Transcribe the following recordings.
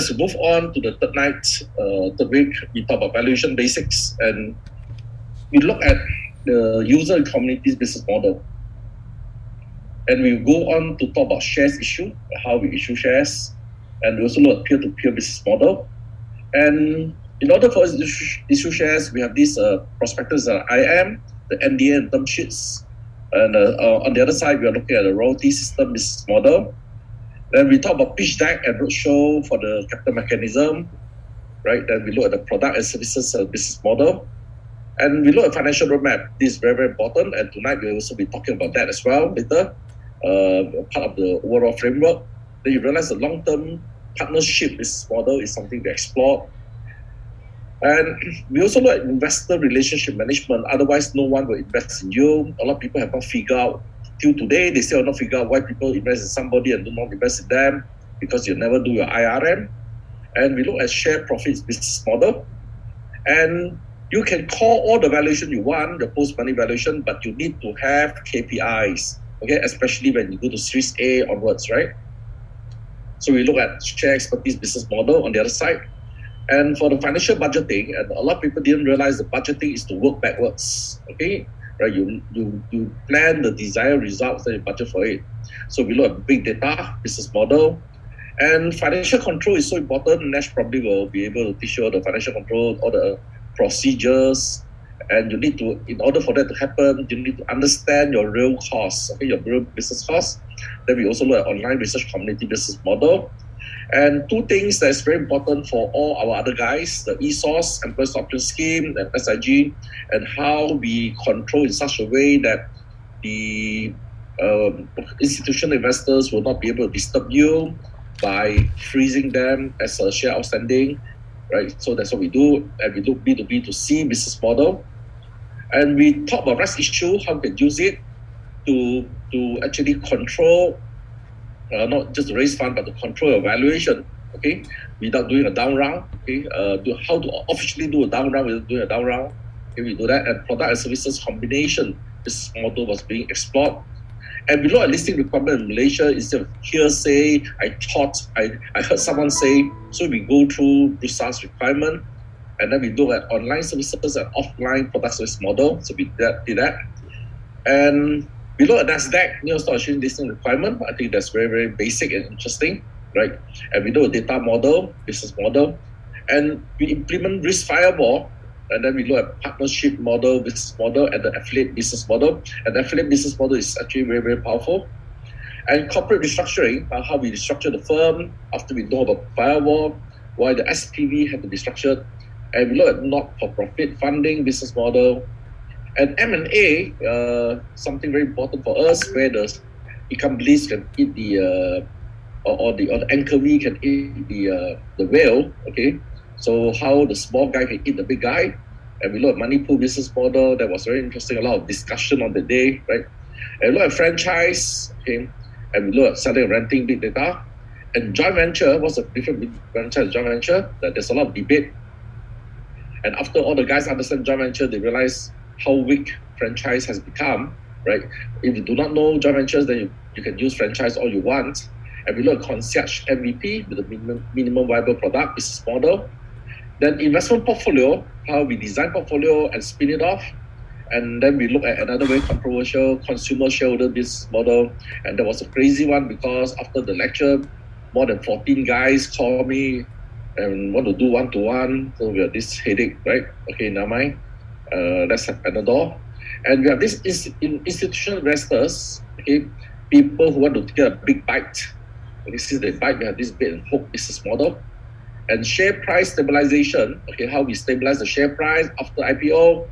as we move on to the third night, third week, we talk about valuation basics, and we look at the user and community's business model. And we go on to talk about shares issue, how we issue shares, and we also look at peer-to-peer business model. And in order for us to issue shares, we have these prospectus that IM, the NDA and term sheets. And on the other side, we are looking at the royalty system business model. Then we talk about pitch deck and roadshow for the capital mechanism, right? Then we look at the product and services business model. And we look at financial roadmap. This is very, very important. And tonight we'll also be talking about that as well later, part of the overall framework. Then you realize the long-term partnership business model is something we explore. And we also look at investor relationship management. Otherwise, no one will invest in you. A lot of people have not figured out, till today, they still have not figured out why people invest in somebody and do not invest in them, because you never do your IRM. And we look at share profits business model. And you can call all the valuation you want, the post-money valuation, but you need to have KPIs, okay? Especially when you go to Series A onwards, right? So we look at share expertise business model on the other side. And for the financial budgeting, and a lot of people didn't realize the budgeting is to work backwards, okay? Right, you plan the desired results and you budget for it. So we look at big data business model. And financial control is so important. Nash probably will be able to teach you all the financial control, all the procedures. And you need to, in order for that to happen, you need to understand your real costs, okay, your real business costs. Then we also look at online research community business model. And two things that's very important for all our other guys, the ESOS, Employee Stock Option Scheme, and SIG, and how we control in such a way that the institutional investors will not be able to disturb you by freezing them as a share outstanding, right? So that's what we do, and we do B2B to C business model. And we talk about rights issue, how we can use it to actually control not just to raise fund, but to control your valuation, okay, without doing a down round, okay, how to officially do a down round without doing a down round, okay, we do that. And product and services combination business model was being explored. And we look at listing requirement in Malaysia instead of hearsay, I heard someone say, so we go through Bursa's requirement, and then we look at online services and offline product service model, so we did that. And we look at NASDAQ, New York Stock Exchange listing requirement. I think that's very, very basic and interesting, right? And we do a data model, business model, and we implement risk firewall. And then we look at partnership model, business model, and the affiliate business model. And the affiliate business model is actually very, very powerful. And corporate restructuring, how we restructure the firm after we know about firewall, why the SPV had to be structured. And we look at not-for-profit funding business model. And M&A, something very important for us, where the ikan bilis can eat the or the anchor can eat the whale, okay? So how the small guy can eat the big guy, and we look at money pool business model. That was very interesting. A lot of discussion on the day, right? And we look at franchise, okay, and we look at selling and renting big data, and joint venture. What's the difference between franchise and joint venture? That there's a lot of debate. And after all the guys understand joint venture, they realize how weak franchise has become, right? If you do not know joint ventures, then you can use franchise all you want. And we look at concierge MVP with the minimum viable product business model. Then investment portfolio, how we design portfolio and spin it off. And then we look at another very controversial consumer shareholder business model. And that was a crazy one because after the lecture, more than 14 guys called me and want to do one-to-one. So we have this headache, right? Okay, never mind. Let's have another. And we have this institutional investors, okay, people who want to take a big bite. And this is the bite, we have this bait and hook business model. And share price stabilization, okay, how we stabilize the share price after IPO,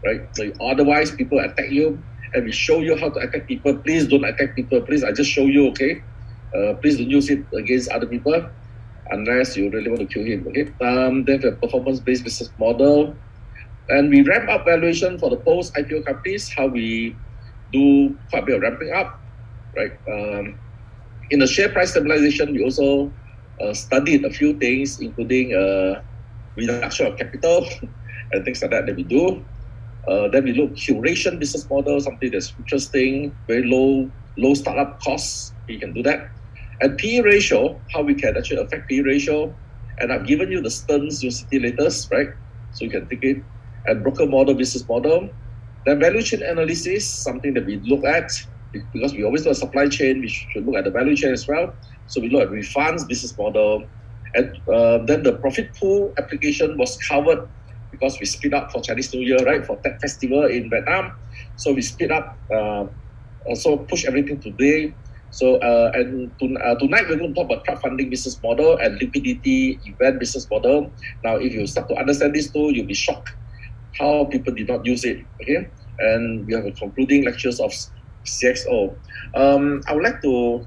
right? So otherwise people attack you, and we show you how to attack people. Please don't attack people, please, I just show you, okay? Please don't use it against other people unless you really want to kill him, okay? Then the performance-based business model. And we ramp up valuation for the post-IPO companies, how we do quite a bit of ramping up, right? In the share price stabilization, we also studied a few things, including reduction of capital and things like that we do. Then we look curation business model, something that's interesting, very low startup costs. We can do that. And PE ratio, how we can actually affect PE ratio. And I've given you the Stearns University latest, right? So you can take it. And broker model, business model. Then value chain analysis, something that we look at, because we always do a supply chain, we should look at the value chain as well. So we look at refunds, business model. And then the profit pool application was covered because we split up for Chinese New Year, right? For that festival in Vietnam. So we split up, also push everything today. So tonight we're going to talk about crowdfunding business model and liquidity event business model. Now, if you start to understand this tool, you'll be shocked how people did not use it. Okay, and we have a concluding lectures of CXO. I would like to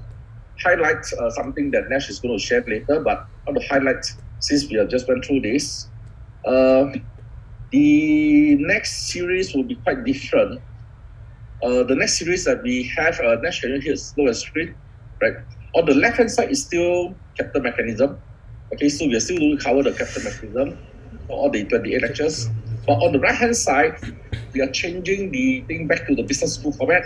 highlight something that Nash is going to share later, but I want to highlight, since we have just went through this, the next series will be quite different. The next series that we have, Nash, can you hear slow and screen? Right. On the left hand side is still capital mechanism. Okay, so we are still going to cover the capital mechanism for all the 28 lectures. But on the right hand side, we are changing the thing back to the business school format.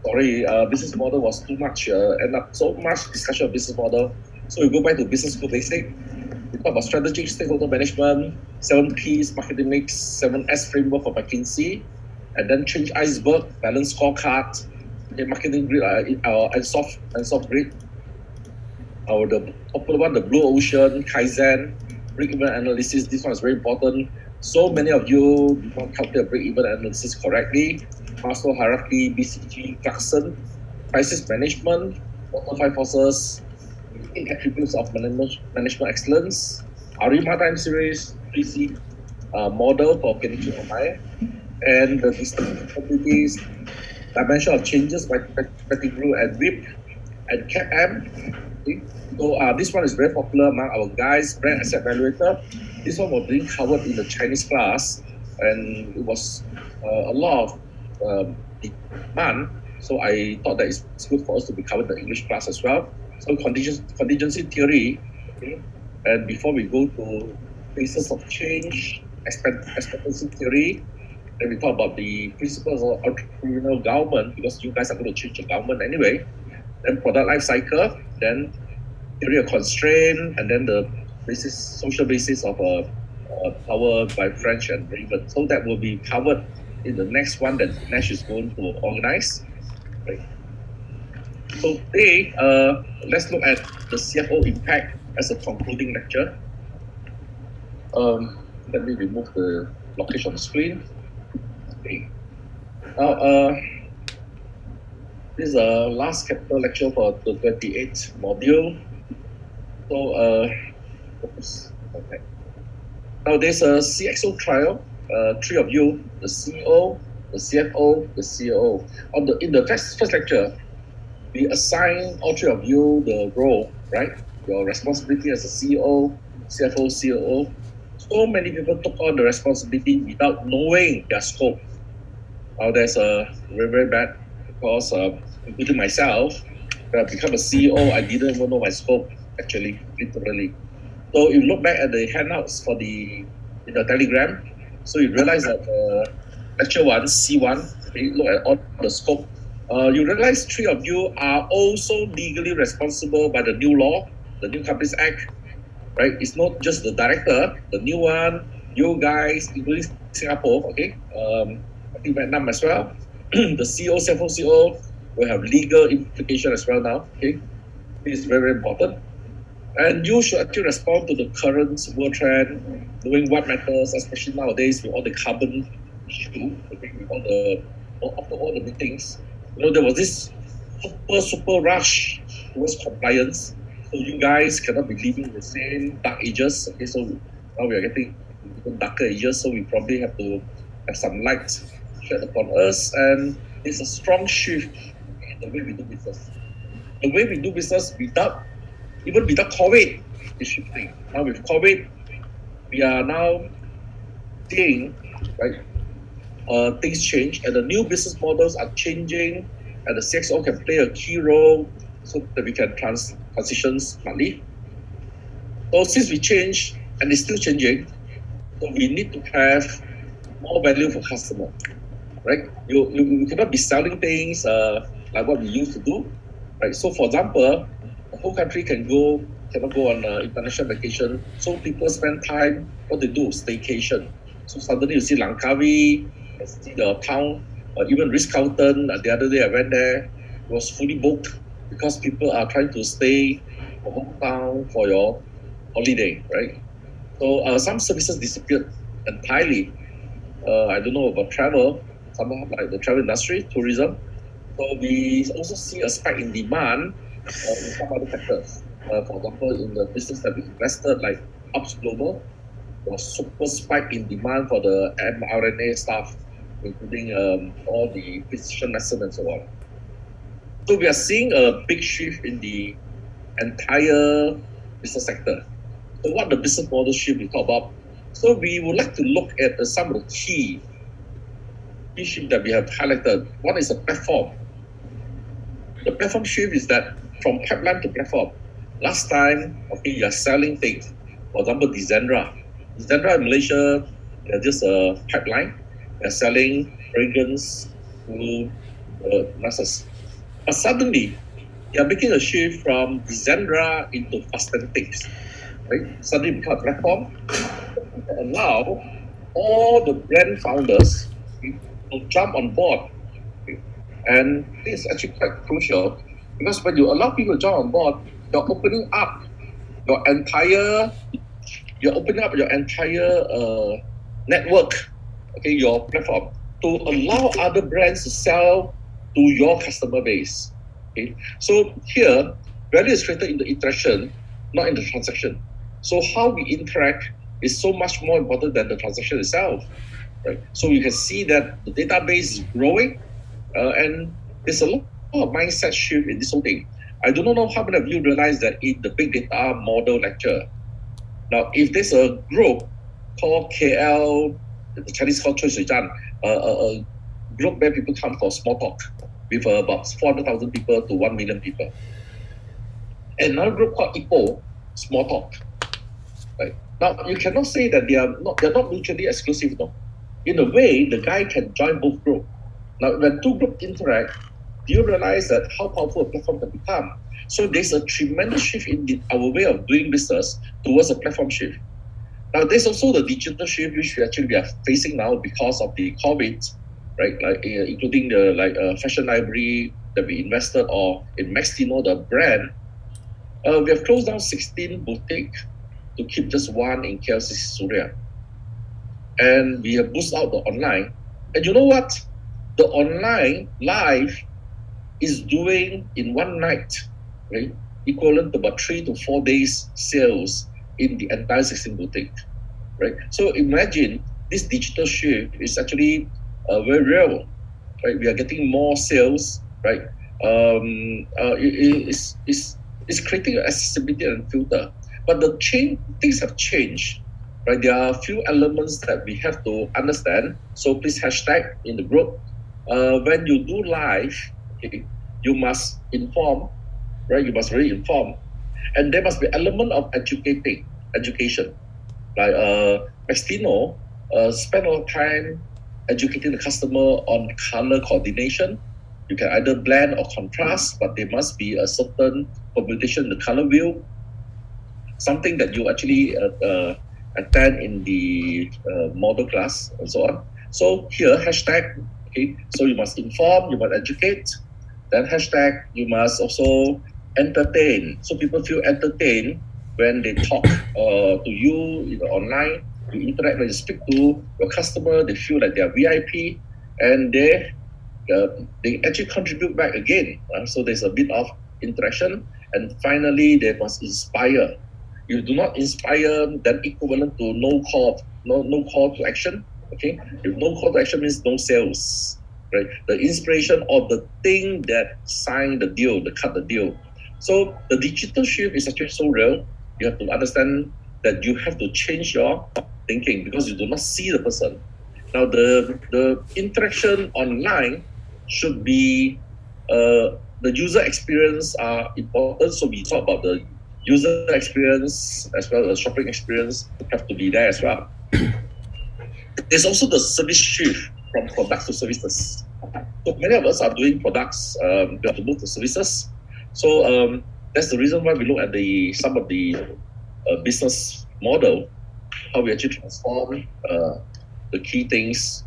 Sorry, business model was too much, end up so much discussion of business model. So we go back to business school basic. We talk about strategic stakeholder management, 7 Ps, marketing mix, 7S framework for McKinsey, and then change iceberg, balance scorecard, marketing grid, and soft grid. The popular one, the blue ocean, Kaizen, break-even analysis. This one is very important. So many of you do not calculate break-even analysis correctly. Maslow hierarchy, BCG, Clarkson, crisis management, water 5 forces, 8 attributes of management excellence, RE Maritime series, 3C model for Kenichi Omae, and the distinct properties, dimension of changes by Pettigrew and WIP, and CAPM. Okay. So this one is very popular among our guys, brand asset evaluator. This one was being covered in the Chinese class, and it was a lot of demand. So I thought that it's good for us to be covered in the English class as well. So contingency theory, okay? And before we go to phases of change, expectancy theory, then we talk about the principles of entrepreneurial government, because you guys are going to change the government anyway. Then product life cycle, then theory of constraint, and then the social basis of power by French and Raven. So that will be covered in the next one that Nash is going to organize. Right. So today, let's look at the CFO impact as a concluding lecture. Let me remove the blockage on the screen. Okay. Now, this is the last capital lecture for the 28th module. So, okay. Now there's a CXO trial. 3 of you, the CEO, the CFO, the COO. In the first lecture, we assign all 3 of you the role, right? Your responsibility as a CEO, CFO, COO. So many people took on the responsibility without knowing their scope. Now that's very, very bad, because including myself, when I become a CEO, I didn't even know my scope, actually, literally. So if you look back at the handouts in the Telegram, so you realize that lecture 1, C1, you look at all the scope, you realize 3 of you are also legally responsible by the new law, the New Companies Act, right? It's not just the director, the new one, you guys, including Singapore, okay? I think Vietnam as well. The CEO, CFO, CEO will have legal implication as well now, okay? This is very, very important. And you should actually respond to the current world trend, knowing what matters, especially nowadays with all the carbon issue, okay, with after all the meetings. There was this super rush towards compliance. So you guys cannot be living in the same dark ages. Okay, so now we are getting even darker ages, so we probably have to have some light shed upon us. And it's a strong shift in the way we do business. The way we do business even without COVID, is shifting. Now with COVID, we are now seeing, right, things change, and the new business models are changing, and the CXO can play a key role so that we can transition smartly. So since we change, and it's still changing, so we need to have more value for customer, right? You cannot be selling things like what we used to do, right? So for example, the whole country can go cannot go on international vacation. So people spend time, what they do, staycation. So suddenly you see Langkawi, you see the town, even Ritz-Carlton. The other day I went there, it was fully booked because people are trying to stay for hometown for your holiday, right? So some services disappeared entirely. I don't know about travel, some like the travel industry, tourism. So we also see a spike in demand in some other sectors. For example, in the business that we invested, like Ups Global, there was super spike in demand for the mRNA stuff, including all the precision medicine and so on. So we are seeing a big shift in the entire business sector. So what the business model shift we talk about? So we would like to look at some of the key shift that we have highlighted. One is a platform. The platform shift is that from pipeline to platform. Last time, okay, you are selling things. For example, Dezendra. Dezendra in Malaysia, they're just a pipeline. They're selling fragrance to masses. But suddenly, they are making a shift from Dezendra into Fastentics. Right? Suddenly become a platform that allow all the brand founders to jump on board. And this is actually quite crucial because when you allow people to jump on board, you're opening up your entire network, okay, your platform to allow other brands to sell to your customer base. Okay, so here value is created in the interaction, not in the transaction. So how we interact is so much more important than the transaction itself, right? So you can see that the database is growing, and there's a lot of mindset shift in this whole thing. I do not know how many of you realize that in the big data model lecture, now if there's a group called KL, the Chinese called Chui Sui Zhan, a group where people come for small talk with about 400,000 people to 1 million people. And another group called Ipoh, small talk. Right? Now you cannot say that they're not mutually exclusive though. In a way, the guy can join both groups. Now, when two groups interact, do you realize that how powerful a platform can become? So there's a tremendous shift in our way of doing business towards a platform shift. Now, there's also the digital shift which we are facing now because of the COVID, right? Like including the fashion library that we invested, or in Maxtino, the brand. We have closed down 16 boutiques to keep just one in KLC Surya. And we have boosted out the online. And you know what? The online live is doing in one night, right, equivalent to about 3 to 4 days sales in the entire 16 boutique, right? So imagine this digital shift is actually very real, right? We are getting more sales, right? It's creating accessibility and filter, but things have changed, right? There are a few elements that we have to understand. So please hashtag in the group. When you do live, okay, you must inform, right? You must really inform, and there must be element of education. Like Maxtino spend a lot of time educating the customer on color coordination. You can either blend or contrast, but there must be a certain combination in the color wheel. Something that you actually attend in the model class and so on. So here hashtag. Okay, so you must inform, you must educate. Then hashtag, you must also entertain. So people feel entertained when they talk to you online. You interact when you speak to your customer. They feel like they are VIP, and they actually contribute back again. So there's a bit of interaction, and finally they must inspire. You do not inspire, then equivalent to no call to action. Okay, if no call to action means no sales. Right, the inspiration of the thing that signed the deal, that cut the deal. So the digital shift is actually so real. You have to understand that you have to change your thinking because you do not see the person. Now the interaction online should be the user experience are important. So we talk about the user experience as well as shopping experience have to be there as well. There's also the service shift from products to services. So many of us are doing products, we have to move to services. So That's the reason why we look at some of the business model, how we actually transform the key things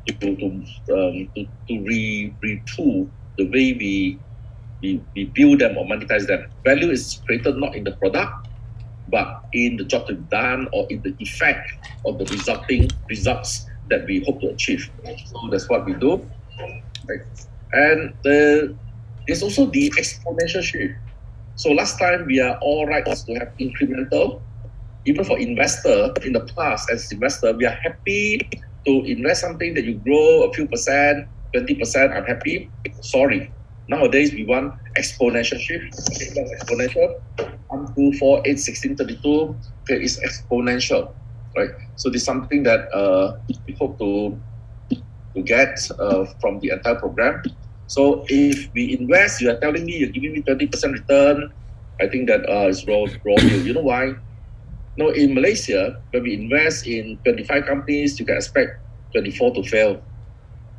to retool the way we build them or monetize them. Value is created not in the product, but in the job to be done or in the effect of the resulting results that we hope to achieve. So that's what we do. Right? And there's also the exponential shift. So last time we are all right to have incremental. Even for investor in the past, as investor, we are happy to invest something that you grow a few percent, 20%. I'm happy. Sorry. Nowadays we want exponential shift. Okay, that's exponential. 1, 2, 4, 8, 16, 32. Okay, it's exponential, right? So this is something that we hope to get from the entire program. So if we invest, you are telling me you're giving me 20% return. I think that is raw deal. You know why? No, in Malaysia, when we invest in 25 companies, you can expect 24 to fail.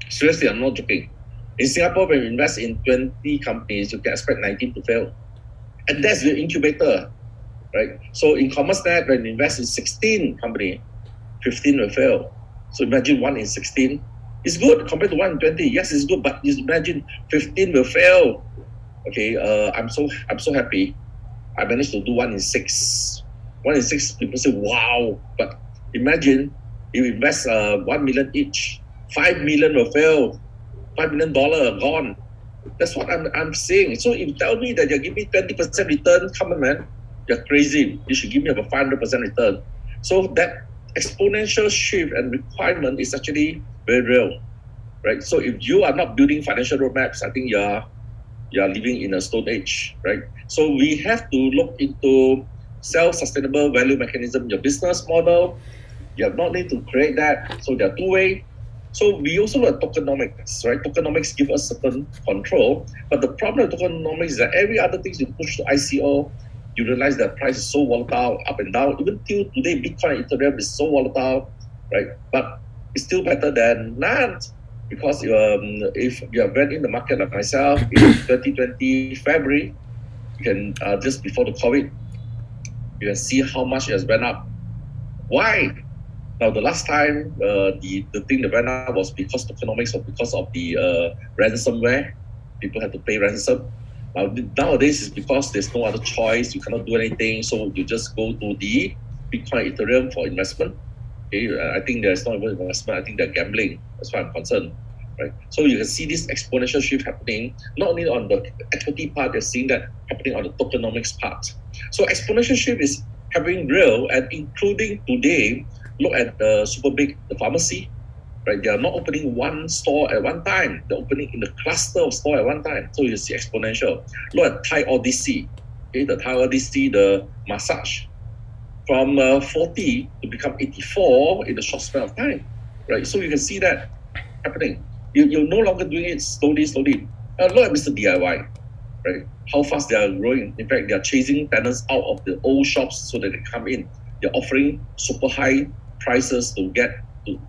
Seriously, I'm not joking. In Singapore, when we invest in 20 companies, you can expect 19 to fail. And that's the incubator, right? So in CommerceNet, when we invest in 16 companies, 15 will fail. So imagine 1 in 16. It's good compared to 1 in 20. Yes, it's good, but imagine 15 will fail. Okay, I'm so happy. I managed to do 1 in 6. 1 in 6, people say, wow. But imagine you invest 1 million each, 5 million will fail, $5 million gone. That's what I'm saying. So if you tell me that you're giving me 20% return, come on, man, you're crazy. You should give me about 500% return. So that exponential shift and requirement is actually very real, right? So if you are not building financial roadmaps, I think you are living in a stone age, right? So we have to look into self-sustainable value mechanism in your business model. You have not need to create that. So there are two ways. So we also look at tokenomics, right? Tokenomics give us certain control, but the problem with tokenomics is that every other things you push to ICO, you realize that price is so volatile, up and down. Even till today, Bitcoin and Ethereum is so volatile, right? But it's still better than none. Because if you have been in the market like myself in 2020 February, you can just before the COVID, you can see how much it has went up. Why? Now the last time the thing that went up was because tokenomics or because of the ransomware. People had to pay ransom. Nowadays it's because there's no other choice. You cannot do anything, so you just go to the Bitcoin, Ethereum for investment. Okay, I think there's not even investment. I think they're gambling. That's why I'm concerned. Right? So you can see this exponential shift happening, not only on the equity part, you're seeing that happening on the tokenomics part. So exponential shift is happening real, and including today, look at the super big, the pharmacy, right? They are not opening one store at one time. They're opening in the cluster of store at one time. So you see exponential. Look at Thai Odyssey. Okay, the Thai Odyssey, the massage, from 40 to become 84 in a short span of time, right? So you can see that happening. You're no longer doing it slowly. Look at Mr. DIY, right? How fast they are growing. In fact, they are chasing tenants out of the old shops so that they come in. They're offering super high prices to get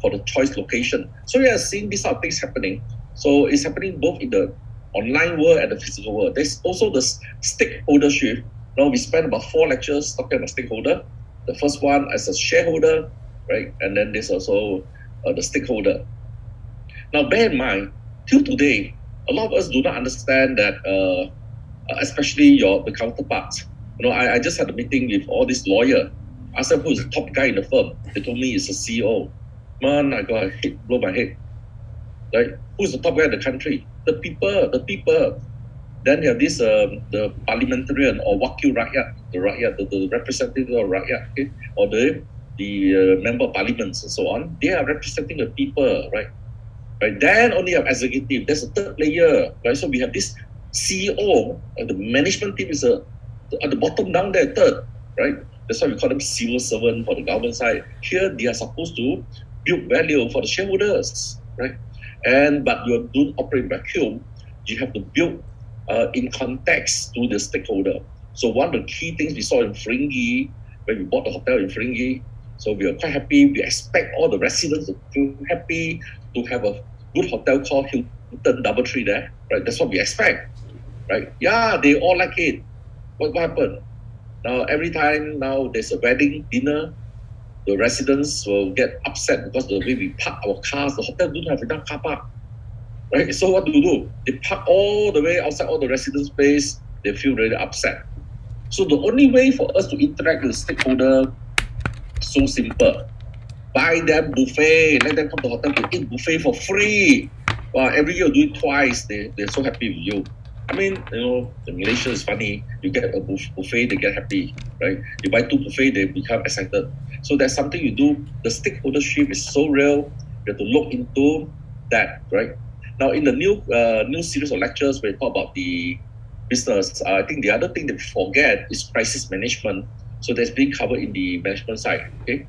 for the choice location. So we are seeing these sort of things happening. So it's happening both in the online world and the physical world. There's also the stakeholder shift. Now we spent about 4 lectures talking about stakeholder. The first one as a shareholder, right? And then there's also the stakeholder. Now, bear in mind, till today, a lot of us do not understand that, especially the counterparts. I just had a meeting with all these lawyers. I asked them who is the top guy in the firm. They told me it's the CEO. Man, I got blow my head. Right? Who's the top guy in the country? The people. Then you have this the parliamentarian or wakil rakyat, the representative of rakyat, okay? Or the member of parliaments and so on. They are representing the people, right? Right. Then only have executive. There's a third player, right? So we have this CEO, the management team is at the bottom down there, third, right? That's why we call them civil servant for the government side. Here they are supposed to build value for the shareholders, right? But you don't operate in vacuum. You have to build in context to the stakeholder. So one of the key things we saw in Fringy, when we bought the hotel in Fringy, so we are quite happy. We expect all the residents to feel happy to have a good hotel called Hilton DoubleTree there, right? That's what we expect, right? Yeah, they all like it. What happened? Now, every time now there's a wedding dinner, the residents will get upset because the way we park our cars, the hotel don't have enough car park. Right? So what do? They park all the way outside all the residents' space. They feel really upset. So the only way for us to interact with stakeholder, so simple. Buy them buffet, let them come to the hotel to eat buffet for free. Well, every year do it twice. They're so happy with you. I mean, Malaysia is funny. You get a buffet, they get happy, right? You buy 2 buffet, they become excited. So that's something you do. The stakeholdership is so real. You have to look into that, right? Now, in the new series of lectures, we talk about the business. I think the other thing that we forget is crisis management. So that's being covered in the management side. Okay,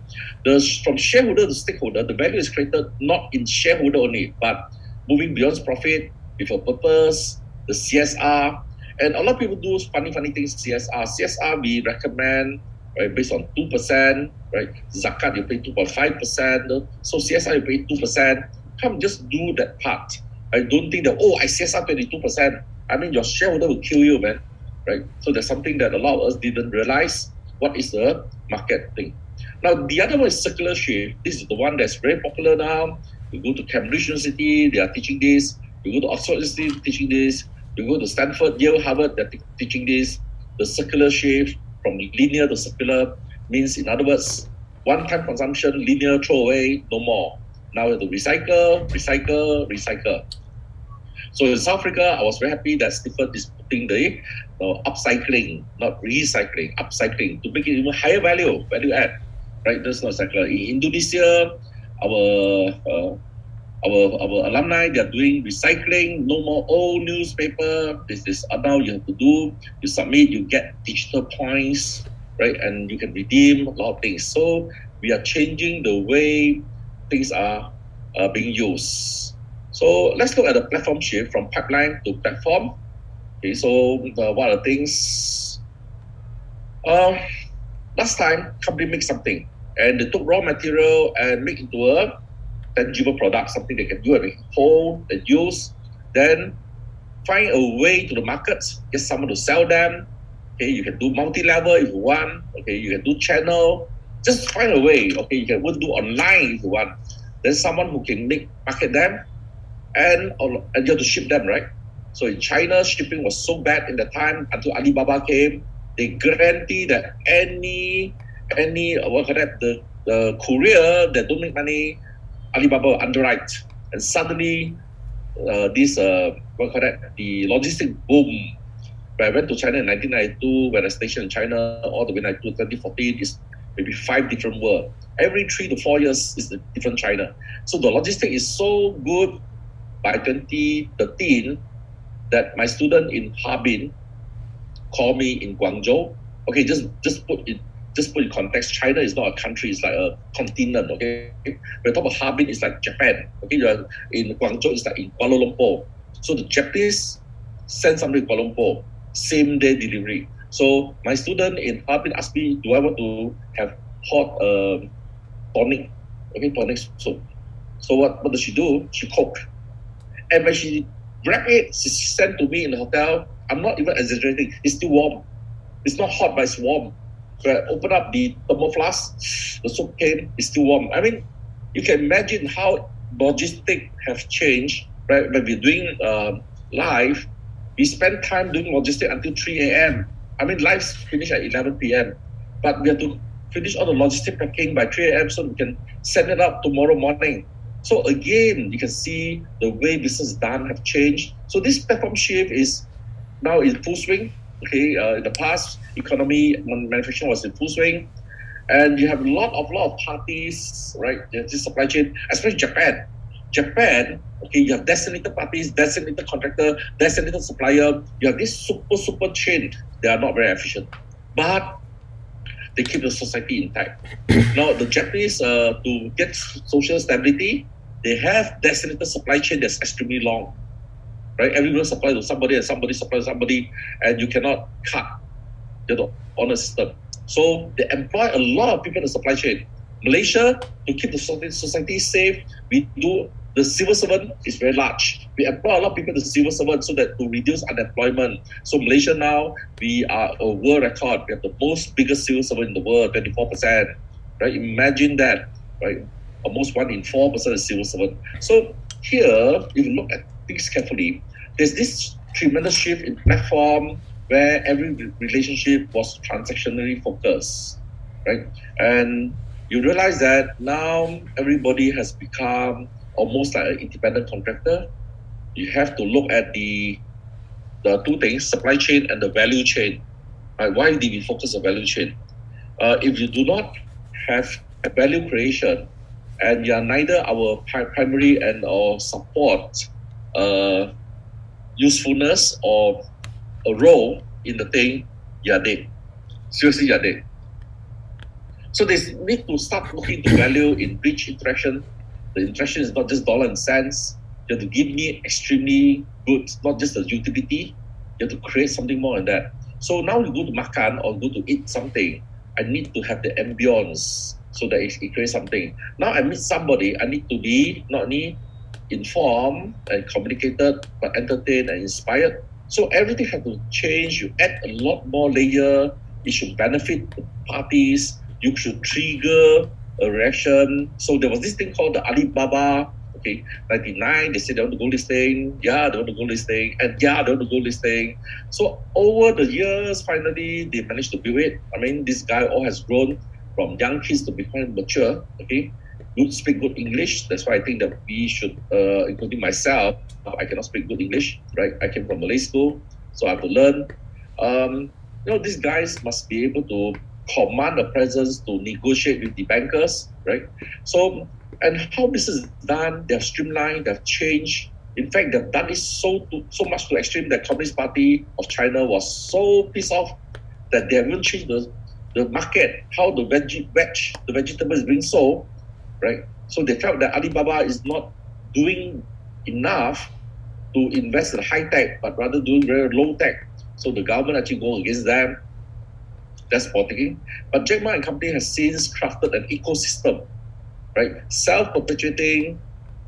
from shareholder to stakeholder, the value is created not in shareholder only, but moving beyond profit with a purpose, the CSR, and a lot of people do funny things. CSR we recommend, right, based on 2%, right? Zakat you pay 2.5%, so CSR you pay 2%. Come just do that part. I don't think that I CSR 22%. I mean your shareholder will kill you, man. Right? So there's something that a lot of us didn't realize. What is the market thing? Now, the other one is circular shift. This is the one that's very popular now. You go to Cambridge University, they are teaching this. You go to Oxford University, teaching this. You go to Stanford, Yale, Harvard, they're teaching this. The circular shift from linear to circular means, in other words, one-time consumption, linear, throw away, no more. Now we have to recycle. So in South Africa, I was very happy that Stephen is putting the upcycling, not recycling, upcycling to make it even higher value add. Right? That's not circular. In Indonesia, our alumni, they are doing recycling, no more old newspaper. This is now you have to do, you submit, you get digital points, right? And you can redeem a lot of things. So we are changing the way things are being used. So let's look at the platform shift from pipeline to platform. Okay, so what are the things? Last time, company make something and they took raw material and make into a tangible product, something they can do and hold and use. Then find a way to the markets, get someone to sell them. Okay, you can do multi-level if you want. Okay, you can do channel. Just find a way. Okay, you can do online if you want. There's someone who can market them, and you have to ship them, right? So in China, shipping was so bad in the time until Alibaba came. They guarantee that any the courier that don't make money, Alibaba will underwrite. And suddenly, the logistic boom. When I went to China in 1992, when I stationed in China all the way to 2014, is maybe 5 different world. Every 3 to 4 years is a different China. So the logistic is so good by 2013 that my student in Harbin called me in Guangzhou. Okay, just put in context. China is not a country; it's like a continent. Okay, when talk about Harbin, it's like Japan. Okay, in Guangzhou, it's like in Kuala Lumpur. So the Japanese send somebody to Kuala Lumpur, same day delivery. So my student in Harbin asked me, do I want to have hot tonic? Okay, tonic soup. So what does she do? She cook. And when she grabbed it, she sent to me in the hotel. I'm not even exaggerating. It's still warm. It's not hot, but it's warm. So I opened up the thermal flask. The soup came. It's still warm. I mean, you can imagine how logistics have changed. Right? When we're doing live, we spend time doing logistics until 3 a.m. I mean, lives finish at 11 p.m. But we have to finish all the logistic packing by 3 a.m. so we can send it up tomorrow morning. So again, you can see the way business is done have changed. So this platform shift is now in full swing. Okay, in the past, economy manufacturing was in full swing, and you have a lot of parties, right? This supply chain, especially Japan. Okay, you have designated parties, designated contractor, designated supplier. You have this super chain. They are not very efficient, but they keep the society intact. Now, the Japanese, to get social stability, they have designated supply chain that's extremely long. Right? Everyone supplies to somebody and somebody supplies to somebody, and you cannot cut the honor system. So they employ a lot of people in the supply chain. Malaysia, to keep the society safe, we do the civil servant is very large. We employ a lot of people in the civil servant so that to reduce unemployment. So Malaysia now, we are a world record. We have the most biggest civil servant in the world, 24%. Right? Imagine that. Right? Almost 1 in 4% is civil servant. So here, if you look at things carefully, there's this tremendous shift in platform where every relationship was transactionally focused, right? And you realize that now everybody has become almost like an independent contractor. You have to look at the two things, supply chain and the value chain. Right? Why did we focus on value chain? If you do not have a value creation and you are neither our primary and or support usefulness or a role in the thing, you're dead. Seriously, you're dead. So they need to start looking to value in each interaction. The interaction is not just dollar and cents. You have to give me extremely good, not just a utility. You have to create something more than that. So now you go to makan or go to eat something, I need to have the ambience so that it creates something. Now I meet somebody, I need to be not only informed and communicated, but entertained and inspired. So everything has to change. You add a lot more layer. It should benefit the parties. You should trigger a reaction. So there was this thing called the Alibaba. Okay, 99, they said they want to go listing. Yeah, they want to go listing. And yeah, they want to go listing. So over the years, finally, they managed to build it. I mean, this guy all has grown from young kids to become mature. Okay, good speak good English. That's why I think that we should, including myself, I cannot speak good English, right? I came from Malay school, so I have to learn. These guys must be able to command a presence to negotiate with the bankers, right? So, and how this is done, they've streamlined, they've changed. In fact, they've done it so much to extreme that Communist Party of China was so pissed off that they haven't changed the market, how the vegetable is being sold, right? So they felt that Alibaba is not doing enough to invest in high tech, but rather doing very low tech. So the government actually goes against them. That's politicking. But Jack Ma and company has since crafted an ecosystem, right? Self-perpetuating,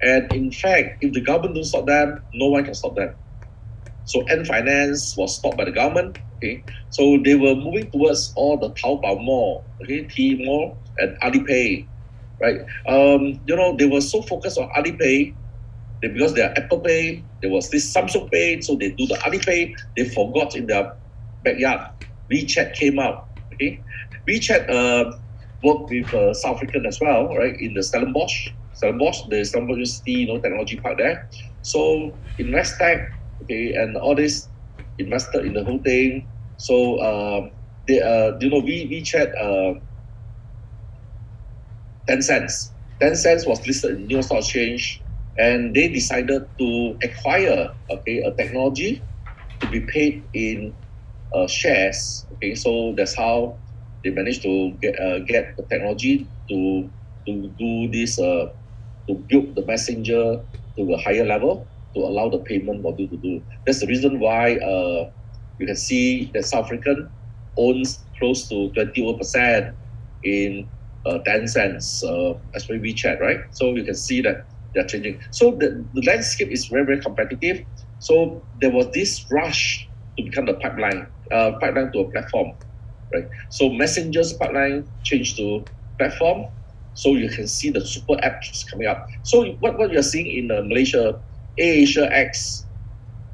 and in fact, if the government don't stop them, no one can stop them. So Ant Finance was stopped by the government. Okay, so they were moving towards all the Taobao Mall, okay, Tmall and Alipay, right? They were so focused on Alipay, because they are Apple Pay, there was this Samsung Pay, so they do the Alipay. They forgot in their backyard. WeChat came out. Okay, WeChat worked with South African as well, right? In the Stellenbosch, the Stellenbosch University, technology park there. So Investec, okay, and all this invested in the whole thing. So WeChat, Tencent. Tencent was listed in New York Stock Exchange, and they decided to acquire, okay, a technology to be paid in shares. Okay, so that's how they managed to get the technology to do this, to build the messenger to a higher level to allow the payment module to do. That's the reason why you can see that South African owns close to 21% in Tencent, especially WeChat, right? So you can see that they're changing. So the landscape is very, very competitive. So there was this rush to become the pipeline to a platform, right? So Messenger's pipeline changed to platform. So you can see the super apps coming up. So what you're seeing in Malaysia, AirAsia X,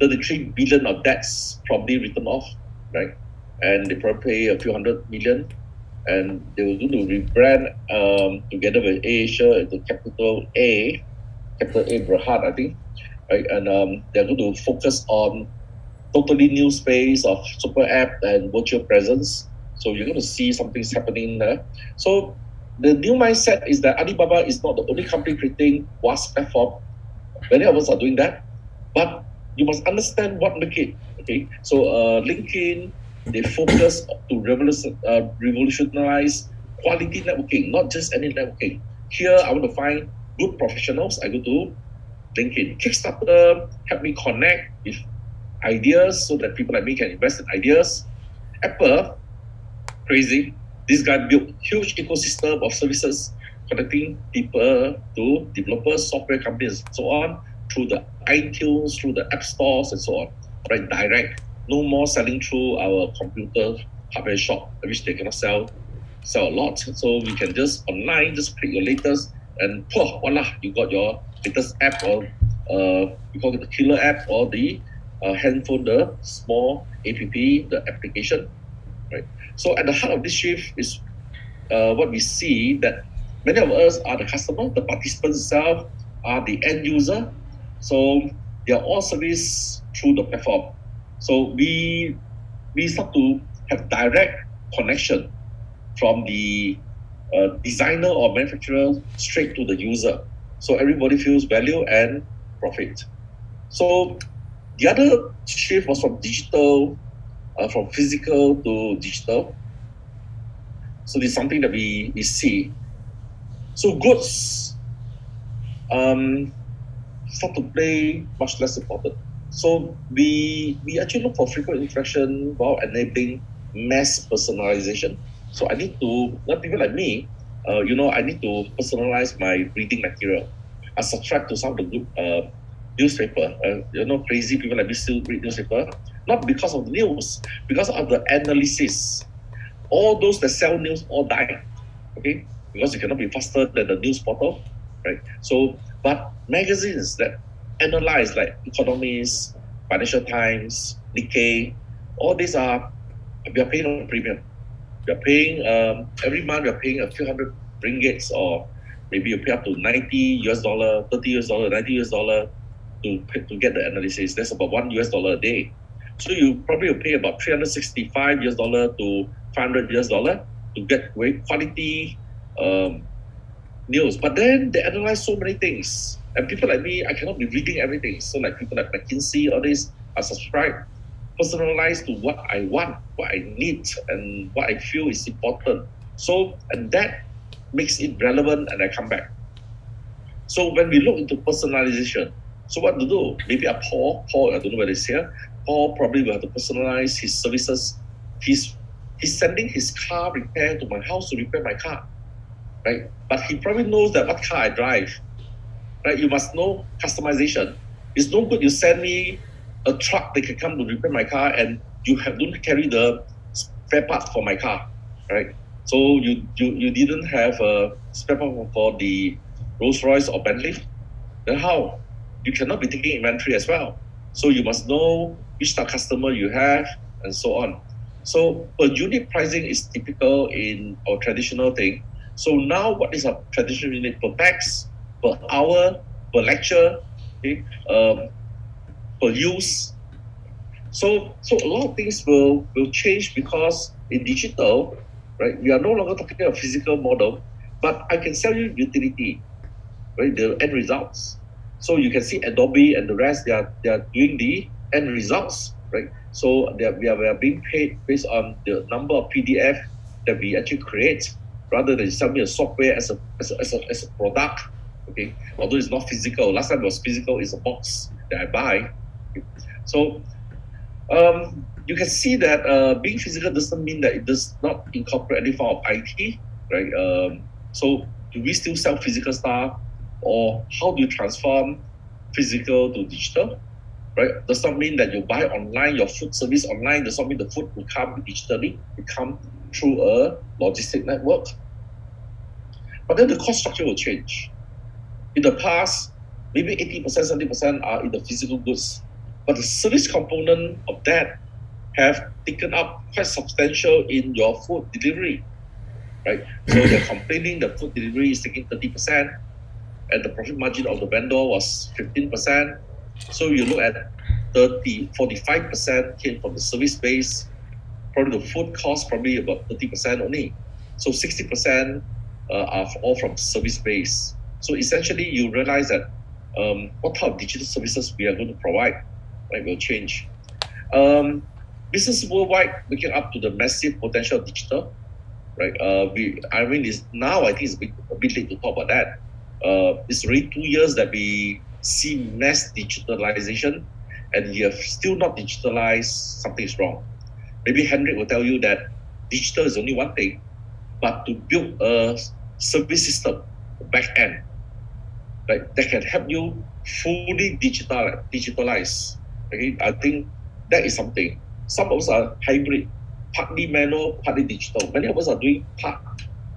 33 billion of debts probably written off, right? And they probably pay a few hundred million. And they were going to rebrand together with AirAsia into Capital A Berhad, I think, right? And they're going to focus on totally new space of super app and virtual presence. So you're going to see something's happening there. So the new mindset is that Alibaba is not the only company creating vast platform. Many of us are doing that, but you must understand what make it. Okay, so LinkedIn, they focus to revolutionize quality networking, not just any networking. Here, I want to find good professionals. I go to LinkedIn. Kickstarter help me connect with ideas so that people like me can invest in ideas. Apple, crazy. This guy built huge ecosystem of services connecting people to developers, software companies, and so on, through the iTunes, through the app stores, and so on, right? Direct. No more selling through our computer hardware shop, which they cannot sell a lot. So we can just online, just click your latest, and voila, you got your latest app, or we call it the killer app, or the handphone, the small app, the application, right? So at the heart of this shift is what we see, that many of us are the customer, the participants itself are the end user. So they are all serviced through the platform. So we start to have direct connection from the designer or manufacturer straight to the user. So everybody feels value and profit. So the other shift was from digital, from physical to digital. So this is something that we see. So goods start to play much less important. So we actually look for frequent interaction while enabling mass personalization. So I need to, not people like me, I need to personalize my reading material. I subscribe to some of the good newspaper. Crazy people like me still read newspaper, not because of the news, because of the analysis. All those that sell news all die, okay? Because you cannot be faster than the news portal, right? So, but magazines that analyze, like Economist, Financial Times, Nikkei, all these we are paying a premium. We are paying, every month we are paying a few hundred ringgits, or maybe you pay up to $90, $30, $90 to get the analysis. That's about $1 a day. So you probably will pay about $365 to $500 to get great quality news. But then they analyze so many things. And people like me, I cannot be reading everything. So like people like McKinsey, all this, I subscribe, personalized to what I want, what I need, and what I feel is important. So, and that makes it relevant, and I come back. So when we look into personalization, so what to do? Maybe Paul, I don't know whether it's here. Paul probably will have to personalize his services. He's sending his car repair to my house to repair my car, right? But he probably knows that what car I drive, right? You must know customization. It's no good you send me a truck that can come to repair my car, and you don't carry the spare parts for my car, right? So you didn't have a spare part for the Rolls Royce or Bentley. Then how? You cannot be taking inventory as well. So you must know which type of customer you have, and so on. So per unit pricing is typical in our traditional thing. So now what is our traditional unit? Per pax, per hour, per lecture, okay, per use. So a lot of things will change, because in digital, right, we are no longer talking about physical model, but I can sell you utility, right, the end results. So you can see Adobe and the rest, they are doing the end results, right? So we are being paid based on the number of PDF that we actually create, rather than sell me a software as a product, okay? Although it's not physical. Last time it was physical, it's a box that I buy. Okay? So you can see that being physical doesn't mean that it does not incorporate any form of IT, right? So do we still sell physical stuff, or how do you transform physical to digital, right? Does not mean that you buy online, your food service online, does not mean the food will come digitally, it come through a logistic network. But then the cost structure will change. In the past, maybe 80%, 70% are in the physical goods, but the service component of that have taken up quite substantial in your food delivery, right? So they're complaining the food delivery is taking 30%, and the profit margin of the vendor was 15%. So you look at 45% came from the service base. Probably the food cost probably about 30% only. So 60% are all from service base. So essentially, you realize that what type of digital services we are going to provide, right, will change. Business worldwide waking up to the massive potential of digital, right? I think it's a bit late to talk about that. It's already 2 years that we see mass digitalization, and you have still not digitalized, something is wrong. Maybe Henrik will tell you that digital is only one thing, but to build a service system, back end, right? That can help you fully digitalize. Okay, I think that is something. Some of us are hybrid, partly manual, partly digital. Many of us are doing part.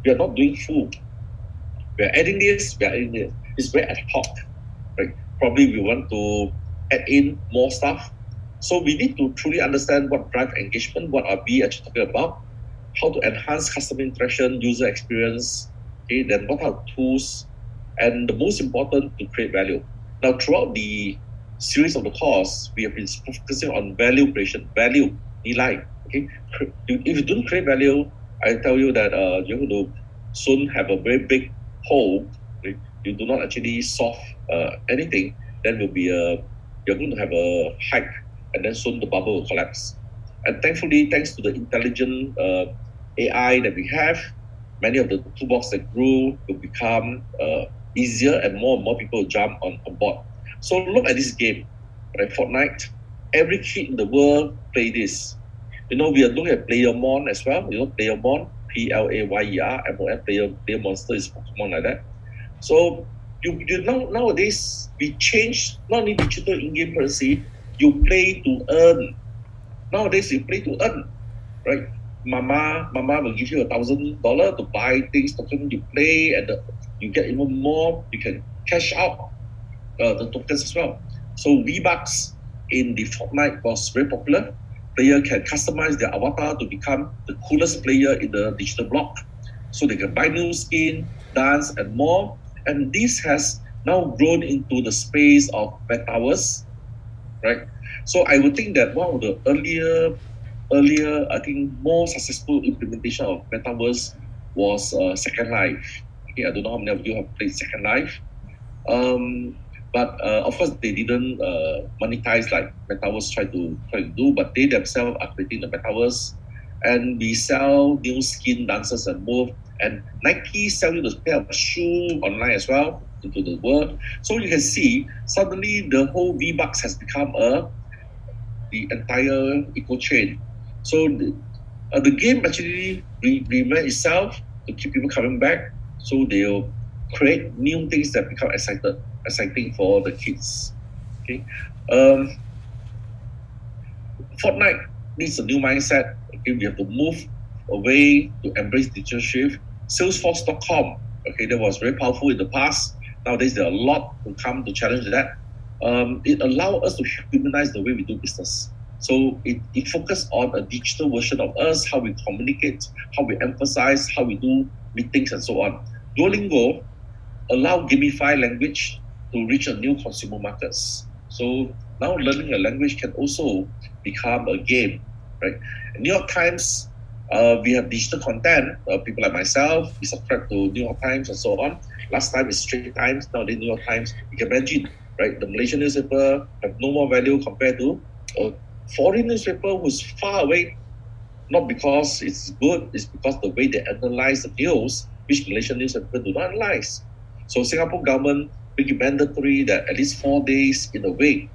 We are not doing full. We are adding this. We are adding this. It's very ad hoc, right? Probably we want to add in more stuff. So we need to truly understand what drive engagement, what are we actually talking about, how to enhance customer interaction, user experience, okay, then what are tools, and the most important, to create value. Now, throughout the series of the course, we have been focusing on value creation, value, nilai, okay? If you don't create value, I tell you that you're going to soon have a very big hole. Right? You do not actually solve anything, then you're going to have a hike, and then soon the bubble will collapse. And thankfully, thanks to the intelligent AI that we have, many of the toolbox that grew will become easier, and more people jump on board. So look at this game, right? Fortnite. Every kid in the world play this. You know, we are looking at Playermon as well. You know, Playermon, Playermon, Player Monster is Pokemon like that. So you nowadays we change not only digital in-game currency, you play to earn. Nowadays you play to earn, right? Mama will give you $1,000 to buy things, token you play, and you get even more. You can cash out the tokens as well. So V-Bucks in the Fortnite was very popular. Player can customize their avatar to become the coolest player in the digital block. So they can buy new skin, dance, and more. And this has now grown into the space of metaverse, right? So I would think that one of the earlier, I think, more successful implementation of metaverse was Second Life. Okay, I don't know how many of you have played Second Life. But of course, they didn't monetize like metaverse try to do, but they themselves are creating the metaverse, and we sell new skin, dances, and more. And Nike selling the pair of shoe online as well into the world. So you can see suddenly the whole V-Bucks has become the entire eco chain. So the game actually remains itself to keep people coming back. So they'll create new things that become exciting for the kids. Okay, Fortnite needs a new mindset. Okay, we have to move away to embrace digital shift. Salesforce.com, okay, that was very powerful in the past. Nowadays, there are a lot to come to challenge that. It allows us to humanize the way we do business. So it focuses on a digital version of us, how we communicate, how we emphasize, how we do meetings, and so on. Duolingo allow gamify language to reach a new consumer markets. So now learning a language can also become a game, right? New York Times, we have digital content. People like myself, we subscribe to New York Times and so on. Last time it's Straits Times, now the New York Times. You can imagine, right? The Malaysian newspaper have no more value compared to a foreign newspaper who's far away. Not because it's good, it's because the way they analyze the news, which Malaysian newspaper do not analyze. So Singapore government make it mandatory that at least 4 days in a week,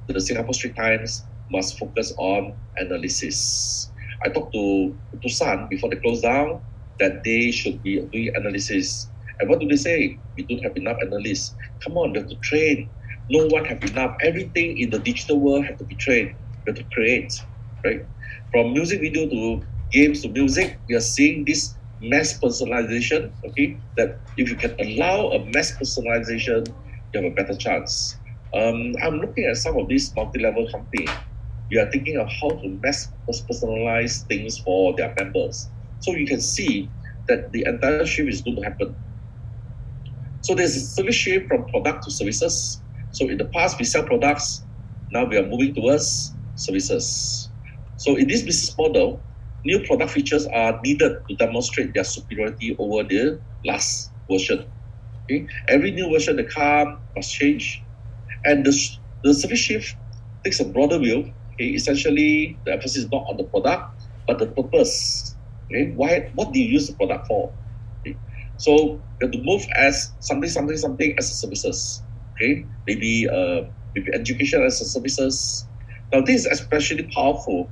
the Singapore Straits Times must focus on analysis. I talked to Sun before they close down that they should be doing analysis. And what do they say? We don't have enough analysts. Come on, we have to train. No one have enough. Everything in the digital world have to be trained. We have to create, right? From music video to games to music, we are seeing this mass personalization, okay? That if you can allow a mass personalization, you have a better chance. I'm looking at some of these multi-level companies. We are thinking of how to mass personalize things for their members. So you can see that the entire shift is going to happen. So there's a service shift from product to services. So in the past, we sell products. Now we are moving towards services. So in this business model, new product features are needed to demonstrate their superiority over the last version. Okay? Every new version that comes must change. And the service shift takes a broader view. Okay? Essentially, the emphasis is not on the product, but the purpose. Okay? What do you use the product for? Okay? So you have to move as something as a services. Okay? Maybe education as a services. Now, this is especially powerful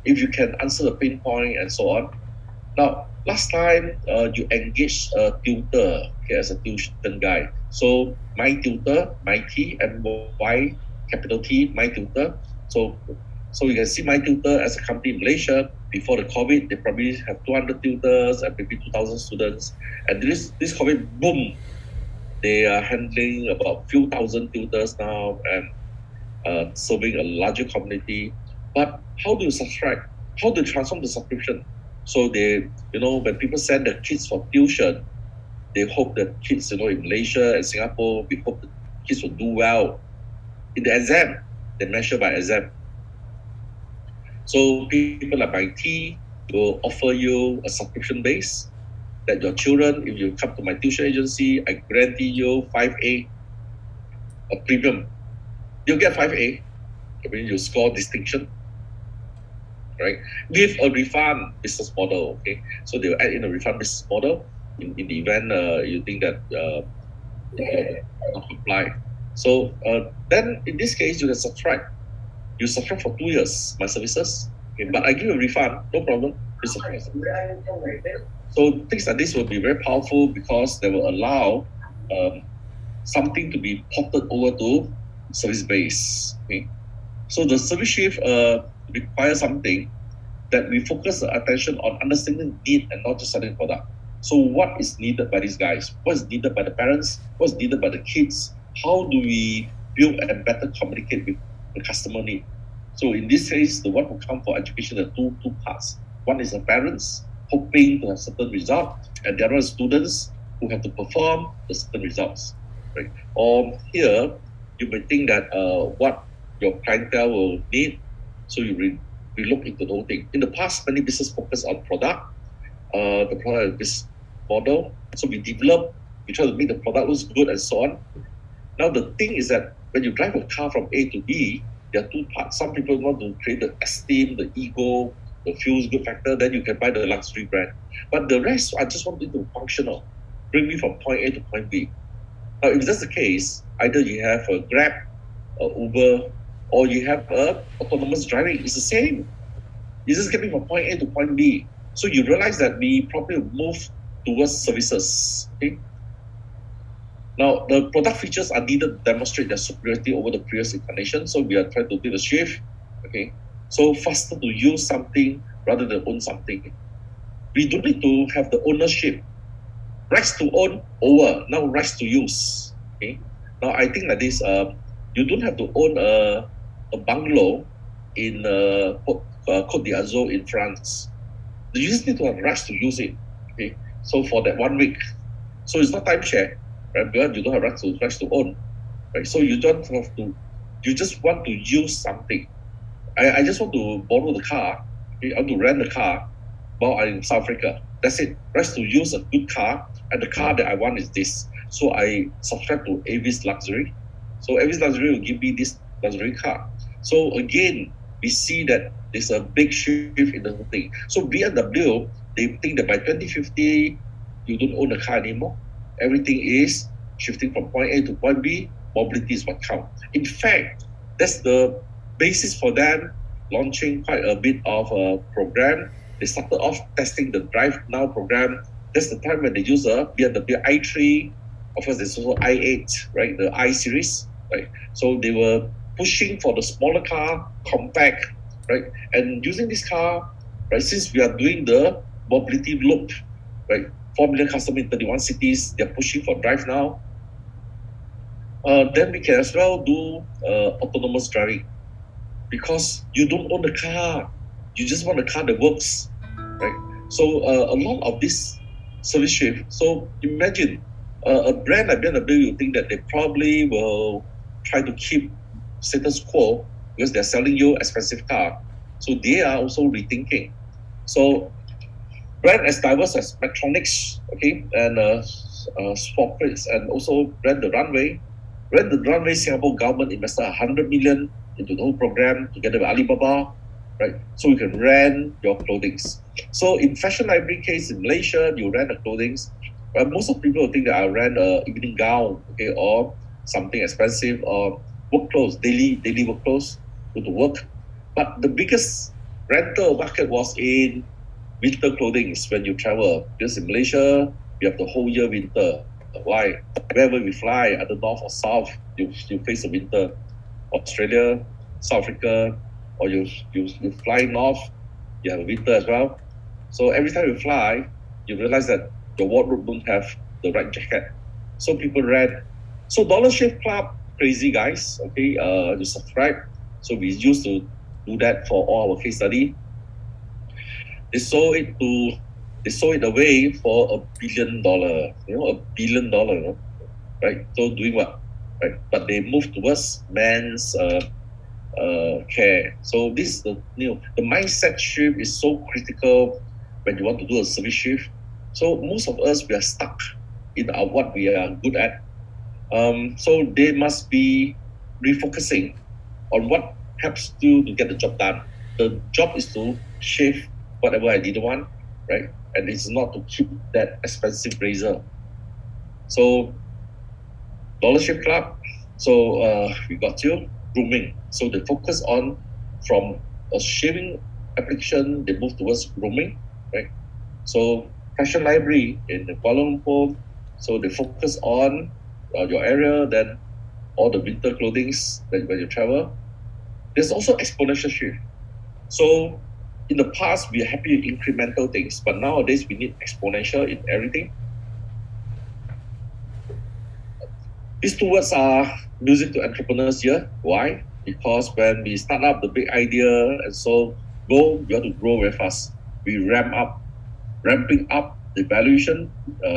if you can answer the pain point and so on. Now, last time you engage a tutor, okay, as a tuition guy. So my tutor, my T, MY, capital T, my tutor. So you can see my tutor as a company in Malaysia. Before the COVID, they probably have 200 tutors and maybe 2,000 students. And this COVID, boom, they are handling about few thousand tutors now and serving a larger community. But how do you subscribe? How do you transform the subscription? So they, when people send their kids for tuition, they hope that kids, in Malaysia and Singapore, we hope the kids will do well in the exam. They measure by exam. So people like MIT will offer you a subscription base that your children, if you come to my tuition agency, I guarantee you 5A, a premium. You'll get 5A. I mean, you score distinction, right? With a refund business model, okay? So they will add in a refund business model in the event you think that you not comply. So then in this case, you can subscribe. You subscribe for 2 years, my services, okay? But I give you a refund, no problem. You subscribe. So things like this will be very powerful because they will allow something to be ported over to service base. Okay? So the service shift requires something that we focus the attention on understanding need and not just selling product. So what is needed by these guys? What is needed by the parents? What is needed by the kids? How do we build and better communicate with the customer need? So in this case, the one who come for education are two parts. One is the parents hoping to have certain result, and the other is students who have to perform the certain results. Right? Or here, you may think that what your clientele will need, so you look into the whole thing. In the past, many business focus on product, the product business model. So we try to make the product looks good and so on. Now the thing is that when you drive a car from A to B, there are two parts. Some people want to create the esteem, the ego, the feels good factor, then you can buy the luxury brand. But the rest, I just want it to functional. Bring me from point A to point B. Now, if that's the case, either you have a Grab, a Uber, or you have autonomous driving. It's the same. You just get me from point A to point B. So you realize that we probably move towards services. Okay? Now, the product features are needed to demonstrate their superiority over the previous incarnation. So we are trying to do the shift. Okay, so faster to use something rather than own something. We don't need to have the ownership. Rights to own over, now rights to use. Okay, now I think like this. You don't have to own a bungalow in Côte d'Azur in France. You just need to have rights to use it. Okay, so for that 1 week, so it's not timeshare, right? Because you don't have rights to own, right? So you don't have to. You just want to use something. I just want to borrow the car. Okay? I want to rent the car while I'm in South Africa. That's it. Rights to use a good car, and the car that I want is this. So I subscribe to Avis Luxury. So Avis Luxury will give me this luxury car. So again, we see that there's a big shift in the whole thing. So BMW, they think that by 2050, you don't own a car anymore. Everything is shifting from point A to point B. Mobility is what counts. In fact, that's the basis for them launching quite a bit of a program. They started off testing the Drive Now program. That's the time when they use a BMW i3. Of course, there's also i8, right? The i series, right? So they were pushing for the smaller car, compact, right? And using this car, right? Since we are doing the mobility loop, right? 4 million customers in 31 cities, they're pushing for Drive Now. Then we can as well do autonomous driving, because you don't own the car, you just want a car that works, right? So a lot of this service shift. So imagine a brand like BMW, you think that they probably will try to keep status quo because they're selling you expensive car. So they are also rethinking. So brand as diverse as Medtronic, okay, and Sportfix, and also Rent the Runway. Rent the Runway, Singapore government invested 100 million into the whole program together with Alibaba, right? So you can rent your clothing. So in Fashion Library case in Malaysia, you rent the clothing. Most of people think that I rent an evening gown, okay, or something expensive, or work clothes, daily work clothes, go to work. But the biggest rental market was in winter clothing when you travel. Because in Malaysia, we have the whole year winter. Why? Wherever we fly, either north or south, you face the winter. Australia, South Africa, or you fly north, you have a winter as well. So every time you fly, you realize that your wardrobe don't have the right jacket. So people read. So Dollar Shave Club, crazy guys. Okay, you subscribe. So we used to do that for all our case study. They sold it away for $1 billion. $1 billion. Right? So doing what? Right? But they moved towards men's care. So this the mindset shift is so critical when you want to do a service shift. So most of us, we are stuck in what we are good at. So they must be refocusing on what helps you to get the job done. The job is to shave whatever I didn't want, right? And it's not to keep that expensive razor. So Dollar Shave Club. So we got you grooming. So they focus on from a shaving application, they move towards grooming, right? So Fashion Library in Kuala Lumpur. So they focus on your area, then all the winter clothings that when you travel. There's also exponential shift. So in the past, we are happy with incremental things, but nowadays we need exponential in everything. These two words are music to entrepreneurs here. Why? Because when we start up the big idea, and so you have to grow very fast. We ramping up the valuation.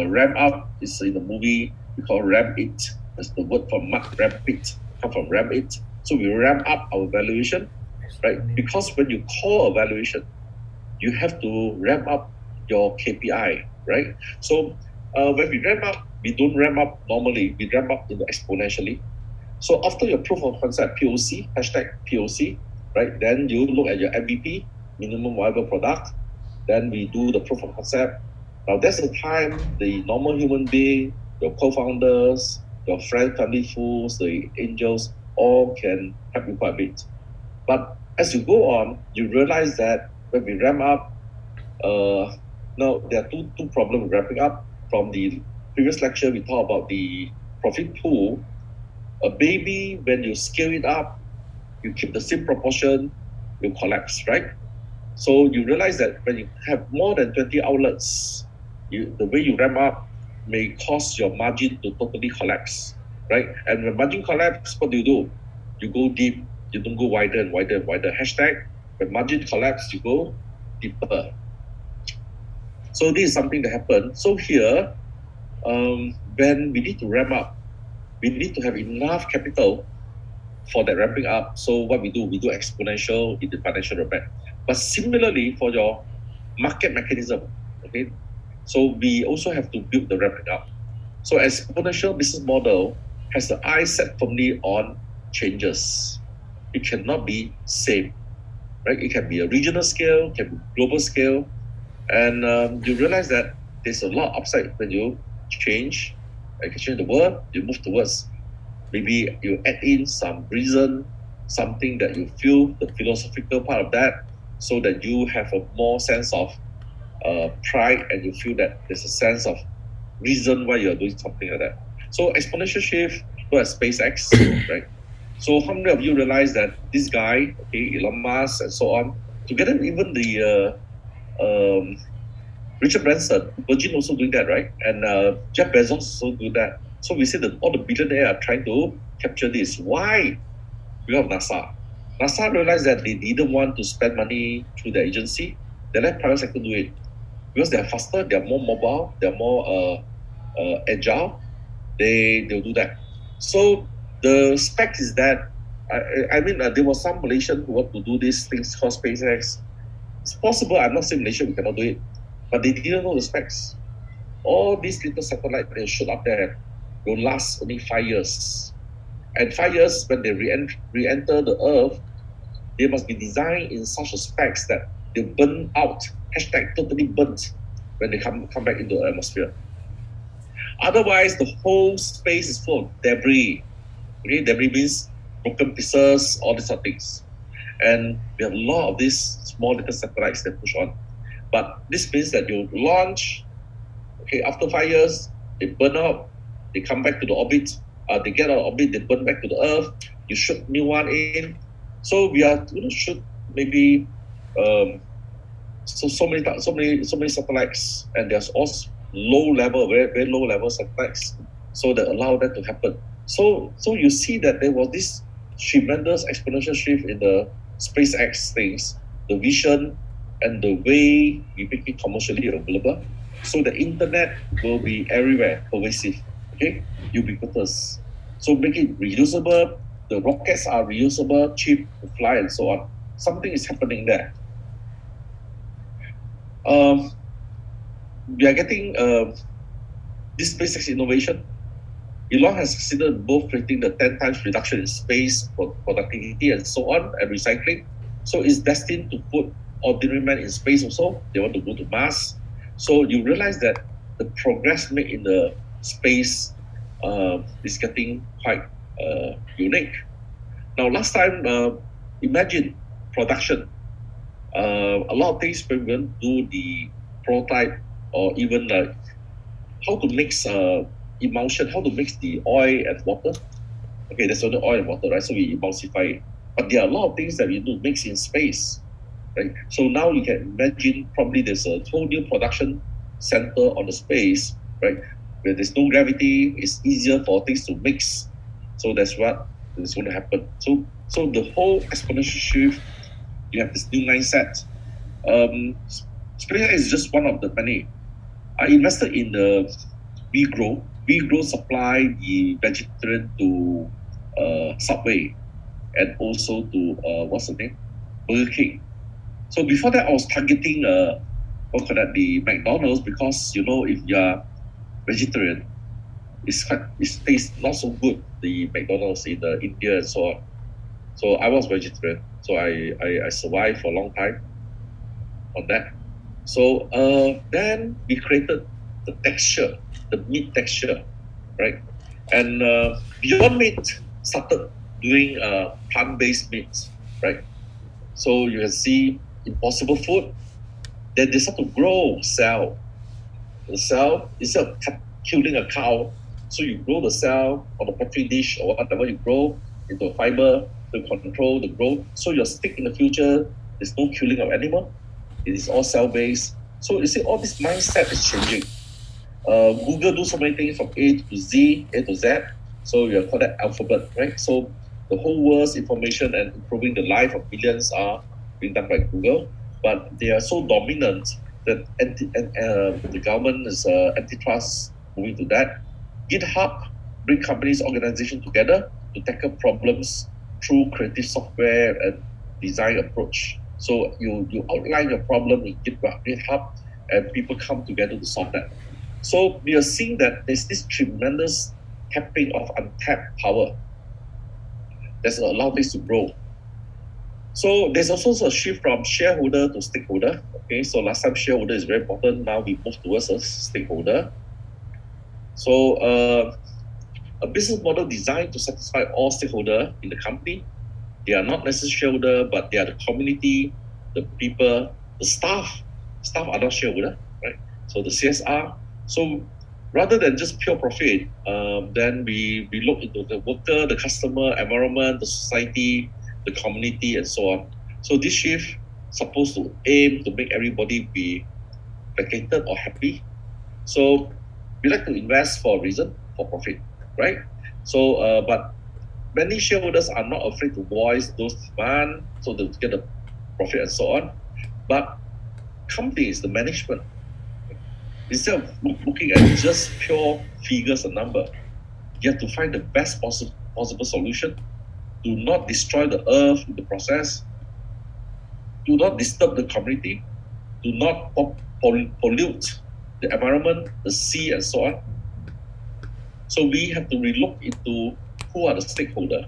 Ramp up is in the movie we call ramp it. That's the word from Mark, ramp it, come from ramp it. So we ramp up our valuation, right? Because when you call a valuation, you have to ramp up your KPI, right? So when we ramp up, we don't ramp up normally, we ramp up exponentially. So after your proof of concept, POC, hashtag POC, right? Then you look at your MVP, minimum viable product. Then we do the proof of concept. Now that's the time the normal human being, your co-founders, your friends, family fools, the angels, all can help you quite a bit. But as you go on, you realize that when we ramp up, now there are two problems with ramping up. From the previous lecture, we talked about the profit pool. A baby, when you scale it up, you keep the same proportion, you collapse, right? So you realize that when you have more than 20 outlets, the way you ramp up may cause your margin to totally collapse, right? And when margin collapse, what do? You go deep, you don't go wider and wider and wider. Hashtag, when margin collapse, you go deeper. So this is something that happened. So here, when we need to ramp up, we need to have enough capital for that ramping up. So what we do exponential in the financial roadmap. But similarly for your market mechanism, okay? So we also have to build the ramping up. So exponential business model has the eye set firmly on changes. It cannot be same, right? It can be a regional scale, can be global scale, and you realize that there's a lot upside when you change. You can change the world, you move towards maybe you add in some reason, something that you feel the philosophical part of that, so that you have a more sense of pride and you feel that there's a sense of reason why you're doing something like that. So exponential shift, as SpaceX, right? So how many of you realize that this guy, okay, Elon Musk and so on, together even the Richard Branson, Virgin also doing that, right? And Jeff Bezos also do that. So we see that all the billionaires are trying to capture this. Why? Because of NASA. NASA realized that they didn't want to spend money through their agency. They let private sector do it. Because they're faster, they're more mobile, they're more agile. They'll do that. So the spec is that, there was some Malaysian who want to do these things called SpaceX. It's possible, I'm not saying Malaysia we cannot do it, but they didn't know the specs. All these little satellites they shoot up there will last only 5 years. And 5 years, when they re-enter the Earth, they must be designed in such a specs that they burn out, hashtag totally burnt, when they come back into the atmosphere. Otherwise, the whole space is full of debris. Okay, debris means broken pieces, all these sort of things. And we have a lot of these small little satellites that push on. But this means that you launch, okay, after 5 years, they burn out, they come back to the orbit, they get out of orbit, they burn back to the Earth, you shoot new one in. So we are going to shoot maybe so many satellites, and there's also low level, very low level satellites, so that allow that to happen. So you see that there was this tremendous exponential shift in the SpaceX things, the vision and the way we make it commercially available. So the internet will be everywhere, pervasive, okay, ubiquitous. So make it reusable. The rockets are reusable, cheap to fly, and so on. Something is happening there. We are getting this SpaceX innovation. Elon has succeeded both creating the 10 times reduction in space for productivity and so on, and recycling. So it's destined to put ordinary man in space also. They want to go to Mars. So you realize that the progress made in the space is getting quite unique. Now, last time, imagine production. A lot of things when we do the prototype, or even like how to mix emulsion, how to mix the oil and water. Okay, there's only oil and water, right? So we emulsify it. But there are a lot of things that we do mix in space, right? So now you can imagine probably there's a whole new production center on the space, right? Where there's no gravity, it's easier for things to mix. So that's what is going to happen. So the whole exponential shift, you have this new mindset. SpaceX is just one of the many. I invested in the WeGrow. WeGrow supply the vegetarian to Subway, and also to what's the name, Burger King. So before that, I was targeting the McDonald's, because you know, if you're vegetarian, it tastes not so good, the McDonald's in India and so on. So I was vegetarian, so I survived for a long time on that. So then we created the texture, the meat texture, right? And Beyond Meat started doing plant-based meats, right? So you can see Impossible Food. Then they start to grow cell. The cell, instead of killing a cow, so you grow the cell on the petri dish or whatever you grow into a fiber to control the growth. So your steak in the future, there's no killing of animal. It is all cell-based. So you see all this mindset is changing. Google do so many things from A to Z. So you call that alphabet, right? So the whole world's information and improving the life of millions are being done by Google, but they are so dominant that the government is antitrust moving to that. GitHub bring companies, organizations together to tackle problems through creative software and design approach. So you outline your problem in GitHub, and people come together to solve that. So we are seeing that there's this tremendous tapping of untapped power that's allowed this to grow. So there's also a shift from shareholder to stakeholder. Okay, so last time shareholder is very important. Now we move towards a stakeholder. So a business model designed to satisfy all stakeholders in the company. They are not necessarily shareholder, but they are the community, the people, the staff. Staff are not shareholder, right? So the CSR. So rather than just pure profit, then we look into the worker, the customer, environment, the society, the community, and so on. So this shift supposed to aim to make everybody be vacated or happy. So we like to invest for a reason, for profit, right? So, but many shareholders are not afraid to voice those demands, so to get a profit and so on. But companies, the management, instead of looking at just pure figures and number, you have to find the best possible solution. Do not destroy the earth in the process. Do not disturb the community. Do not pollute the environment, the sea, and so on. So we have to relook into who are the stakeholders.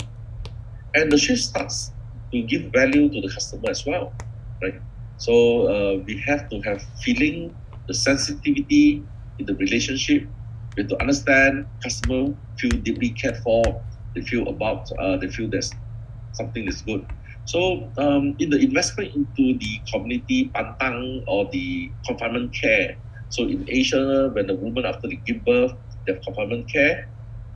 And the shift starts to give value to the customer as well, right? So we have to have feeling, the sensitivity in the relationship. We have to understand customer feel deeply cared for. They feel there's something that's good. So in the investment into the community pantang or the confinement care. So in Asia, when the woman after they give birth, they have confinement care.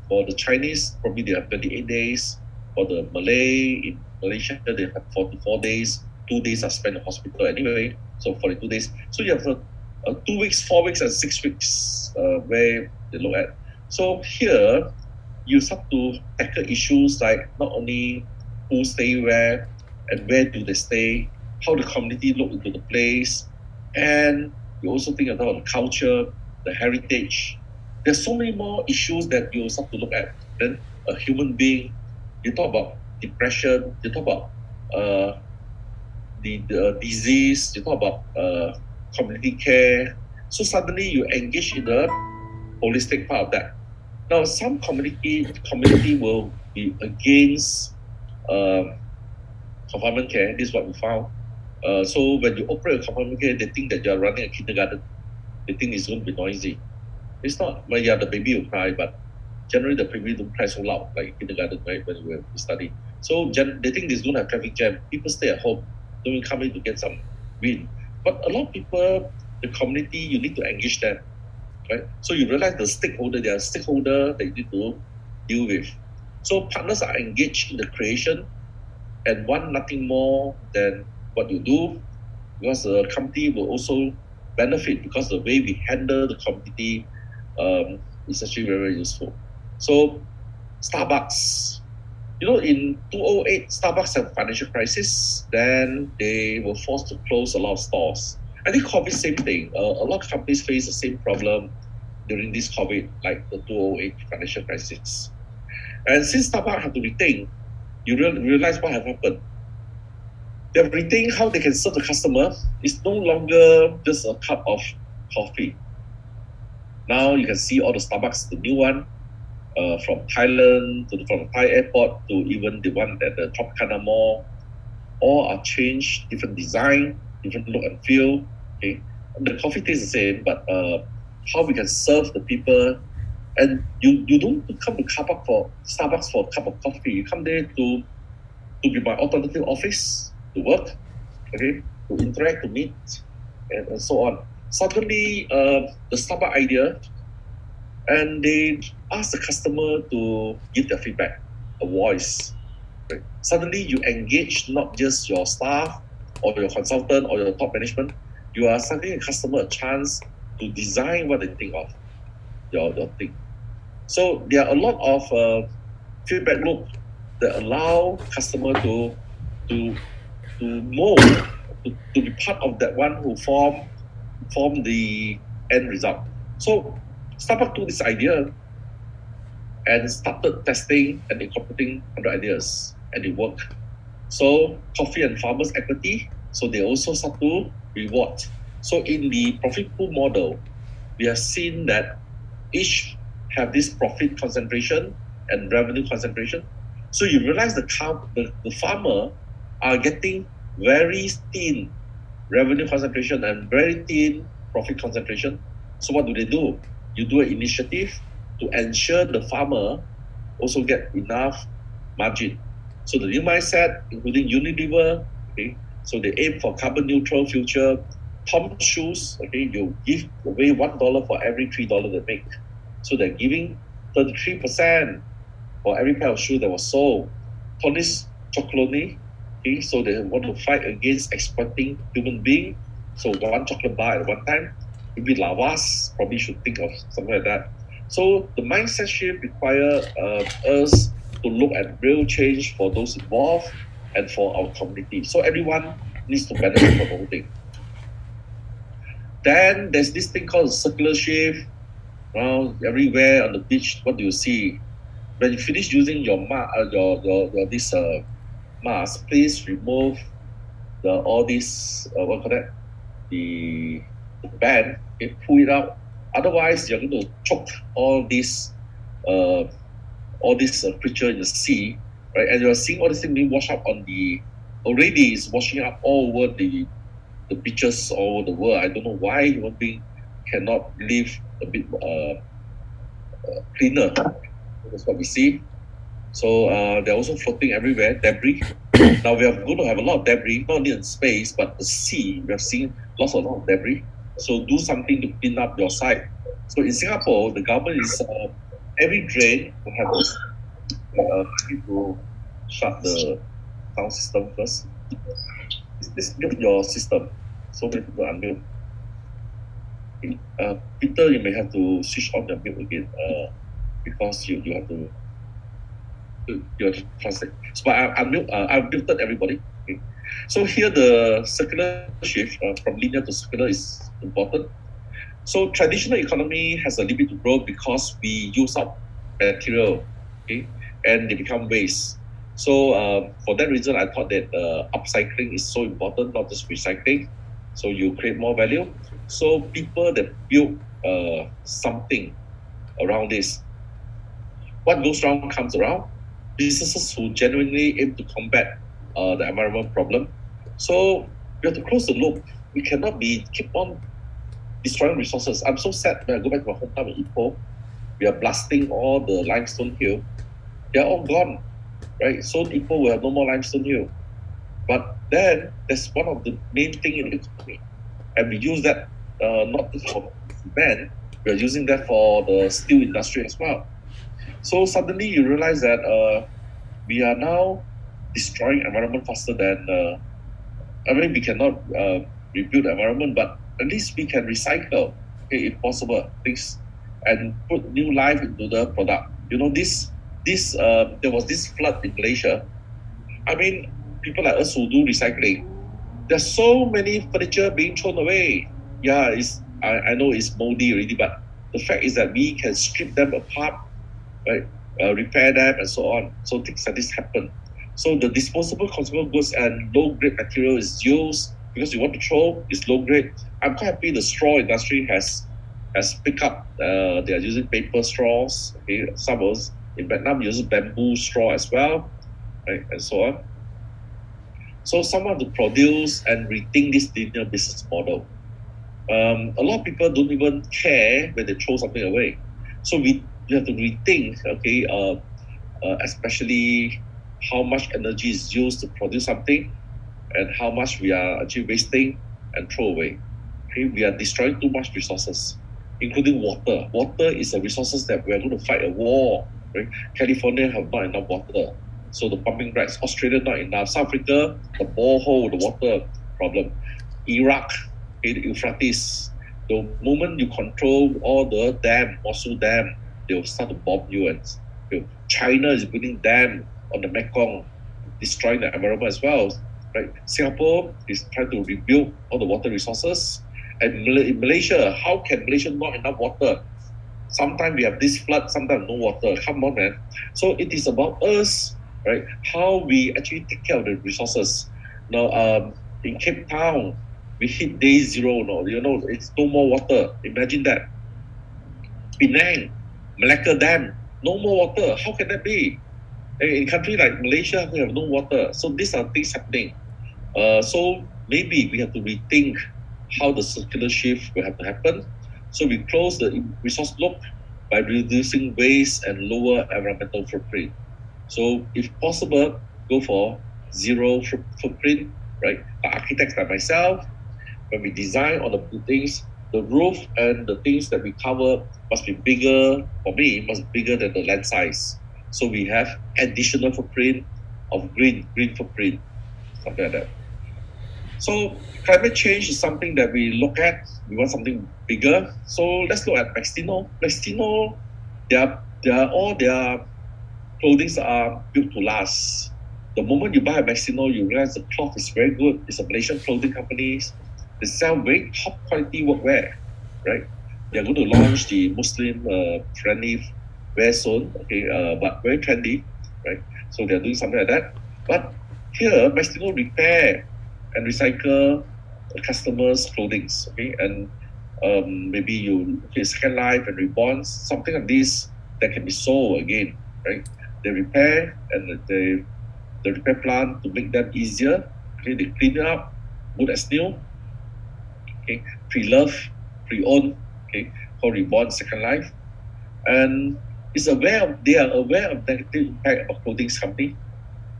For the Chinese, probably they have 28 days. For the Malay, in Malaysia, they have 44 days. 2 days are spent in hospital anyway. So 42 days. So you have 2 weeks, 4 weeks, and 6 weeks where they look at. So here, you start to tackle issues like not only who stay where and where do they stay, how the community look into the place, and you also think about the culture, the heritage. There's so many more issues that you start to look at. Then a human being, you talk about depression, you talk about the disease, you talk about community care. So suddenly you engage in the holistic part of that. Now, some community will be against confinement care. This is what we found. So when you operate a confinement care, they think that you are running a kindergarten. They think it's going to be noisy. It's not. Well, yeah, the baby will cry, but generally the baby don't cry so loud like kindergarten, right? When we study. So they think there's going to have traffic jam. People stay at home, don't come in to get some wind. But a lot of people, the community, you need to engage them. Right? So you realize the stakeholder, there are stakeholder that you need to deal with. So partners are engaged in the creation and want nothing more than what you do, because the company will also benefit because the way we handle the community is actually very, very useful. So Starbucks, in 2008, Starbucks had a financial crisis. Then they were forced to close a lot of stores. I think COVID, same thing. A lot of companies face the same problem during this COVID, like the 2008 financial crisis. And since Starbucks had to rethink, you realize what have happened. They have rethink how they can serve the customer. It's no longer just a cup of coffee. Now you can see all the Starbucks, the new one, from Thailand from the Thai airport to even the one at the Tropicana Mall, all are changed, different design, different look and feel. Okay, the coffee tastes the same, but how we can serve the people, and you don't come to Starbucks for a cup of coffee. You come there to be my alternative office to work, okay, to interact, to meet, and so on. Suddenly, the Starbucks idea, and they ask the customer to give their feedback, a voice. Right? Suddenly, you engage not just your staff or your consultant or your top management. You are suddenly a customer a chance to design what they think of your thing. So there are a lot of feedback loop that allow customer to know to be part of that one who form the end result. So Starbucks took this idea and started testing and incorporating 100 ideas, and it worked. So coffee and farmers equity, so they also start to reward. So in the profit pool model, we have seen that each have this profit concentration and revenue concentration. So you realize the farmer are getting very thin revenue concentration and very thin profit concentration. So what do? You do an initiative to ensure the farmer also get enough margin. So the new mindset, including Unilever, okay, so they aim for carbon neutral future. Tom Shoes, okay, you give away $1 for every $3 they make. So they're giving 33% for every pair of shoes that was sold. Tony's Chocolonely, okay, so they want to fight against exploiting human being. So one chocolate bar at one time. Maybe Lavas probably should think of something like that. So the mindset shift require us to look at real change for those involved and for our community. So everyone needs to benefit from the whole thing. Then there's this thing called circular shift. Well, everywhere on the beach, what do you see? When you finish using your mask, please remove all these what call that, the band, okay, pull it out. Otherwise, you're going to choke all these creature in the sea, right? And you're seeing all this thing being washed up already is washing up all over the beaches all over the world. I don't know why human being cannot live a bit cleaner. That's what we see. So they're also floating everywhere, debris. Now we are going to have a lot of debris, not only in space, but the sea. We have seen lots of lot of debris. So do something to clean up your site. So in Singapore, the government is every drain will have this. Need to shut the sound system first. This mute your system. So many people unmute. Peter, you may have to switch on the mute again because you have to translate. So I've muted everybody. Okay. So here the circular shift from linear to circular is important. So traditional economy has a limit to grow because we use up material, okay, and they become waste. So for that reason, I thought that upcycling is so important, not just recycling. So you create more value. So people that build something around this, what goes around comes around. Businesses who genuinely aim to combat the environment problem. So we have to close the loop. We cannot keep on destroying resources. I'm so sad when I go back to my hometown in Ipoh. We are blasting all the limestone hill. They are all gone, right? So Ipoh will have no more limestone hill. But then that's one of the main thing in the economy, and we use that not just for cement. We are using that for the steel industry as well. So suddenly you realize that we are now destroying environment faster than. I mean, we cannot rebuild the environment, but at least we can recycle, okay, if possible, things and put new life into the product. You know, there was this flood in Malaysia. I mean, people like us who do recycling, there's so many furniture being thrown away. Yeah, I know it's moldy already, but the fact is that we can strip them apart, right? Repair them and so on. So things like this happen. So the disposable consumable goods and low grade material is used because you want to throw is low grade. I'm quite happy the straw industry has picked up. They are using paper straws. Okay, some of us in Vietnam use bamboo straw as well, right, and so on. So someone to produce and rethink this linear business model. A lot of people don't even care when they throw something away. So we have to rethink, okay, especially how much energy is used to produce something and how much we are actually wasting and throw away. Okay, we are destroying too much resources, including water. Water is a resources that we are going to fight a war. Right? California have not enough water, so the pumping rights. Australia not enough. South Africa, the borehole, the water problem. Iraq, okay, the Euphrates. The moment you control all the dam, Mosul Dam, they will start to bomb you. And China is building dam on the Mekong, destroying the environment as well. Right? Singapore is trying to rebuild all the water resources. And in Malaysia, how can Malaysia not enough water? Sometimes we have this flood, sometimes no water. Come on, man. So it is about us, right? How we actually take care of the resources. Now, in Cape Town, we hit day zero. No, it's no more water. Imagine that. Penang, Malacca Dam, no more water. How can that be? In a country like Malaysia, we have no water. So these are things happening. So maybe we have to rethink how the circular shift will have to happen. So we close the resource loop by reducing waste and lower environmental footprint. So if possible, go for zero footprint, right? Architects like myself, when we design on the buildings, the roof and the things that we cover must be bigger, for me, must be bigger than the land size. So we have additional footprint of green footprint, something like that. So climate change is something that we look at. We want something bigger. So let's look at Mastino. Mastino, all their clothing are built to last. The moment you buy a Mastino, you realize the cloth is very good. It's a Malaysian clothing company. They sell very top quality workwear, right? They're going to launch the Muslim friendly wear soon, okay, but very trendy, right? So they're doing something like that. But here, Mastino repair and recycle customers' clothing, okay, and maybe Second Life and Reborn, something like this that can be sold again, right? They repair and the repair plant to make them easier. Okay, they clean it up, good as new. Okay, pre-love, pre-owned, okay, called Reborn Second Life, and they are aware of the negative impact of clothing company.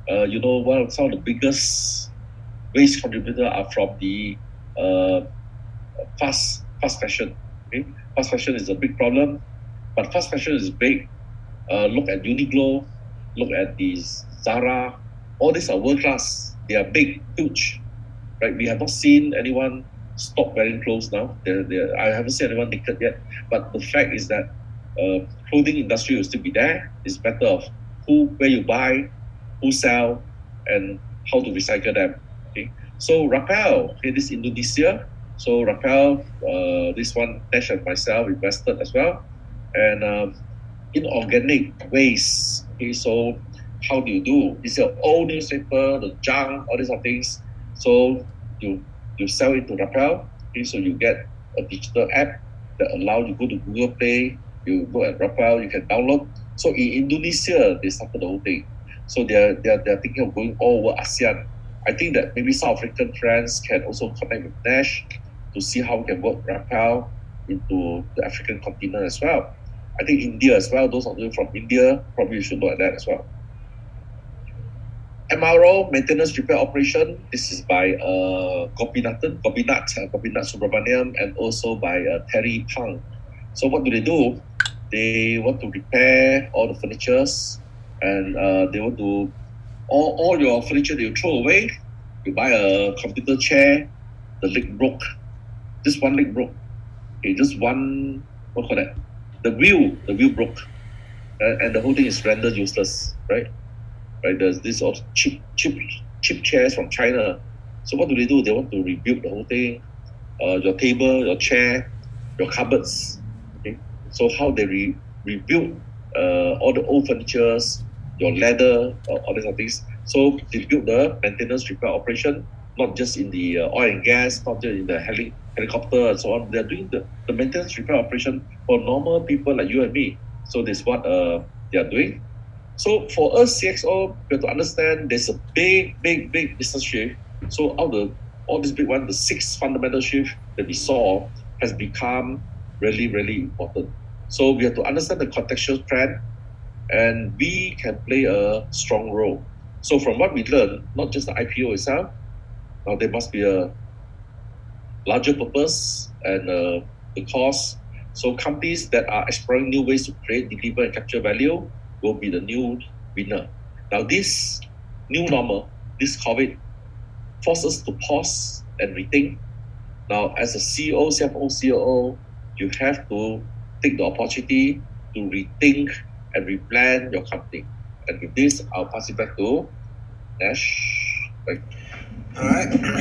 one of some of the biggest waste contributor are from the uh, fast fashion. Okay, fast fashion is a big problem, but fast fashion is big. Look at Uniqlo, look at the Zara. All these are world class. They are big, huge. Right? We have not seen anyone stop wearing clothes now. I haven't seen anyone naked yet. But the fact is that clothing industry will still be there. It's matter of where you buy, who sell, and how to recycle them. Okay. So Rappel, okay, this Indonesia. So Rappel, this one Nash and myself invested as well, and inorganic waste. Okay, so how do you do? It's your old newspaper, the junk, all these other things. So you sell it to Rappel. Okay, so you get a digital app that allow you go to Google Play, you go at Rappel, you can download. So in Indonesia, they started the whole thing. So they're thinking of going all over ASEAN. I think that maybe South African friends can also connect with Nash to see how we can work Rappel into the African continent as well. I think India as well. Those of you from India probably should look at that as well. MRO, maintenance repair operation. This is by Gopinath Subramaniam, and also by Terry Pang. So what do? They want to repair all the furnitures, and they want to all your furniture that you throw away. You buy a computer chair, the leg broke, just one leg broke. Okay, just one, what call that? The wheel broke, and the whole thing is rendered useless, right? Right? There's this sort of cheap chairs from China. So what do? They want to rebuild the whole thing, your table, your chair, your cupboards. Okay, so how they rebuild all the old furnitures, your leather, all these things. So they build the maintenance repair operation, not just in the oil and gas, not just in the helicopter and so on. They're doing the maintenance repair operation for normal people like you and me. So this is what they are doing. So for us, CXO, we have to understand there's a big business shift. So all this big one, the 6 fundamental shift that we saw has become really important. So we have to understand the contextual trend, and we can play a strong role. So from what we learned, not just the IPO itself, now there must be a larger purpose and the cost. So companies that are exploring new ways to create, deliver, and capture value will be the new winner. Now, this new normal, this COVID, forces us to pause and rethink. Now, as a CEO, CFO, COO, you have to take the opportunity to rethink and replan your company. And with this, I'll pass it back to Nash. All right.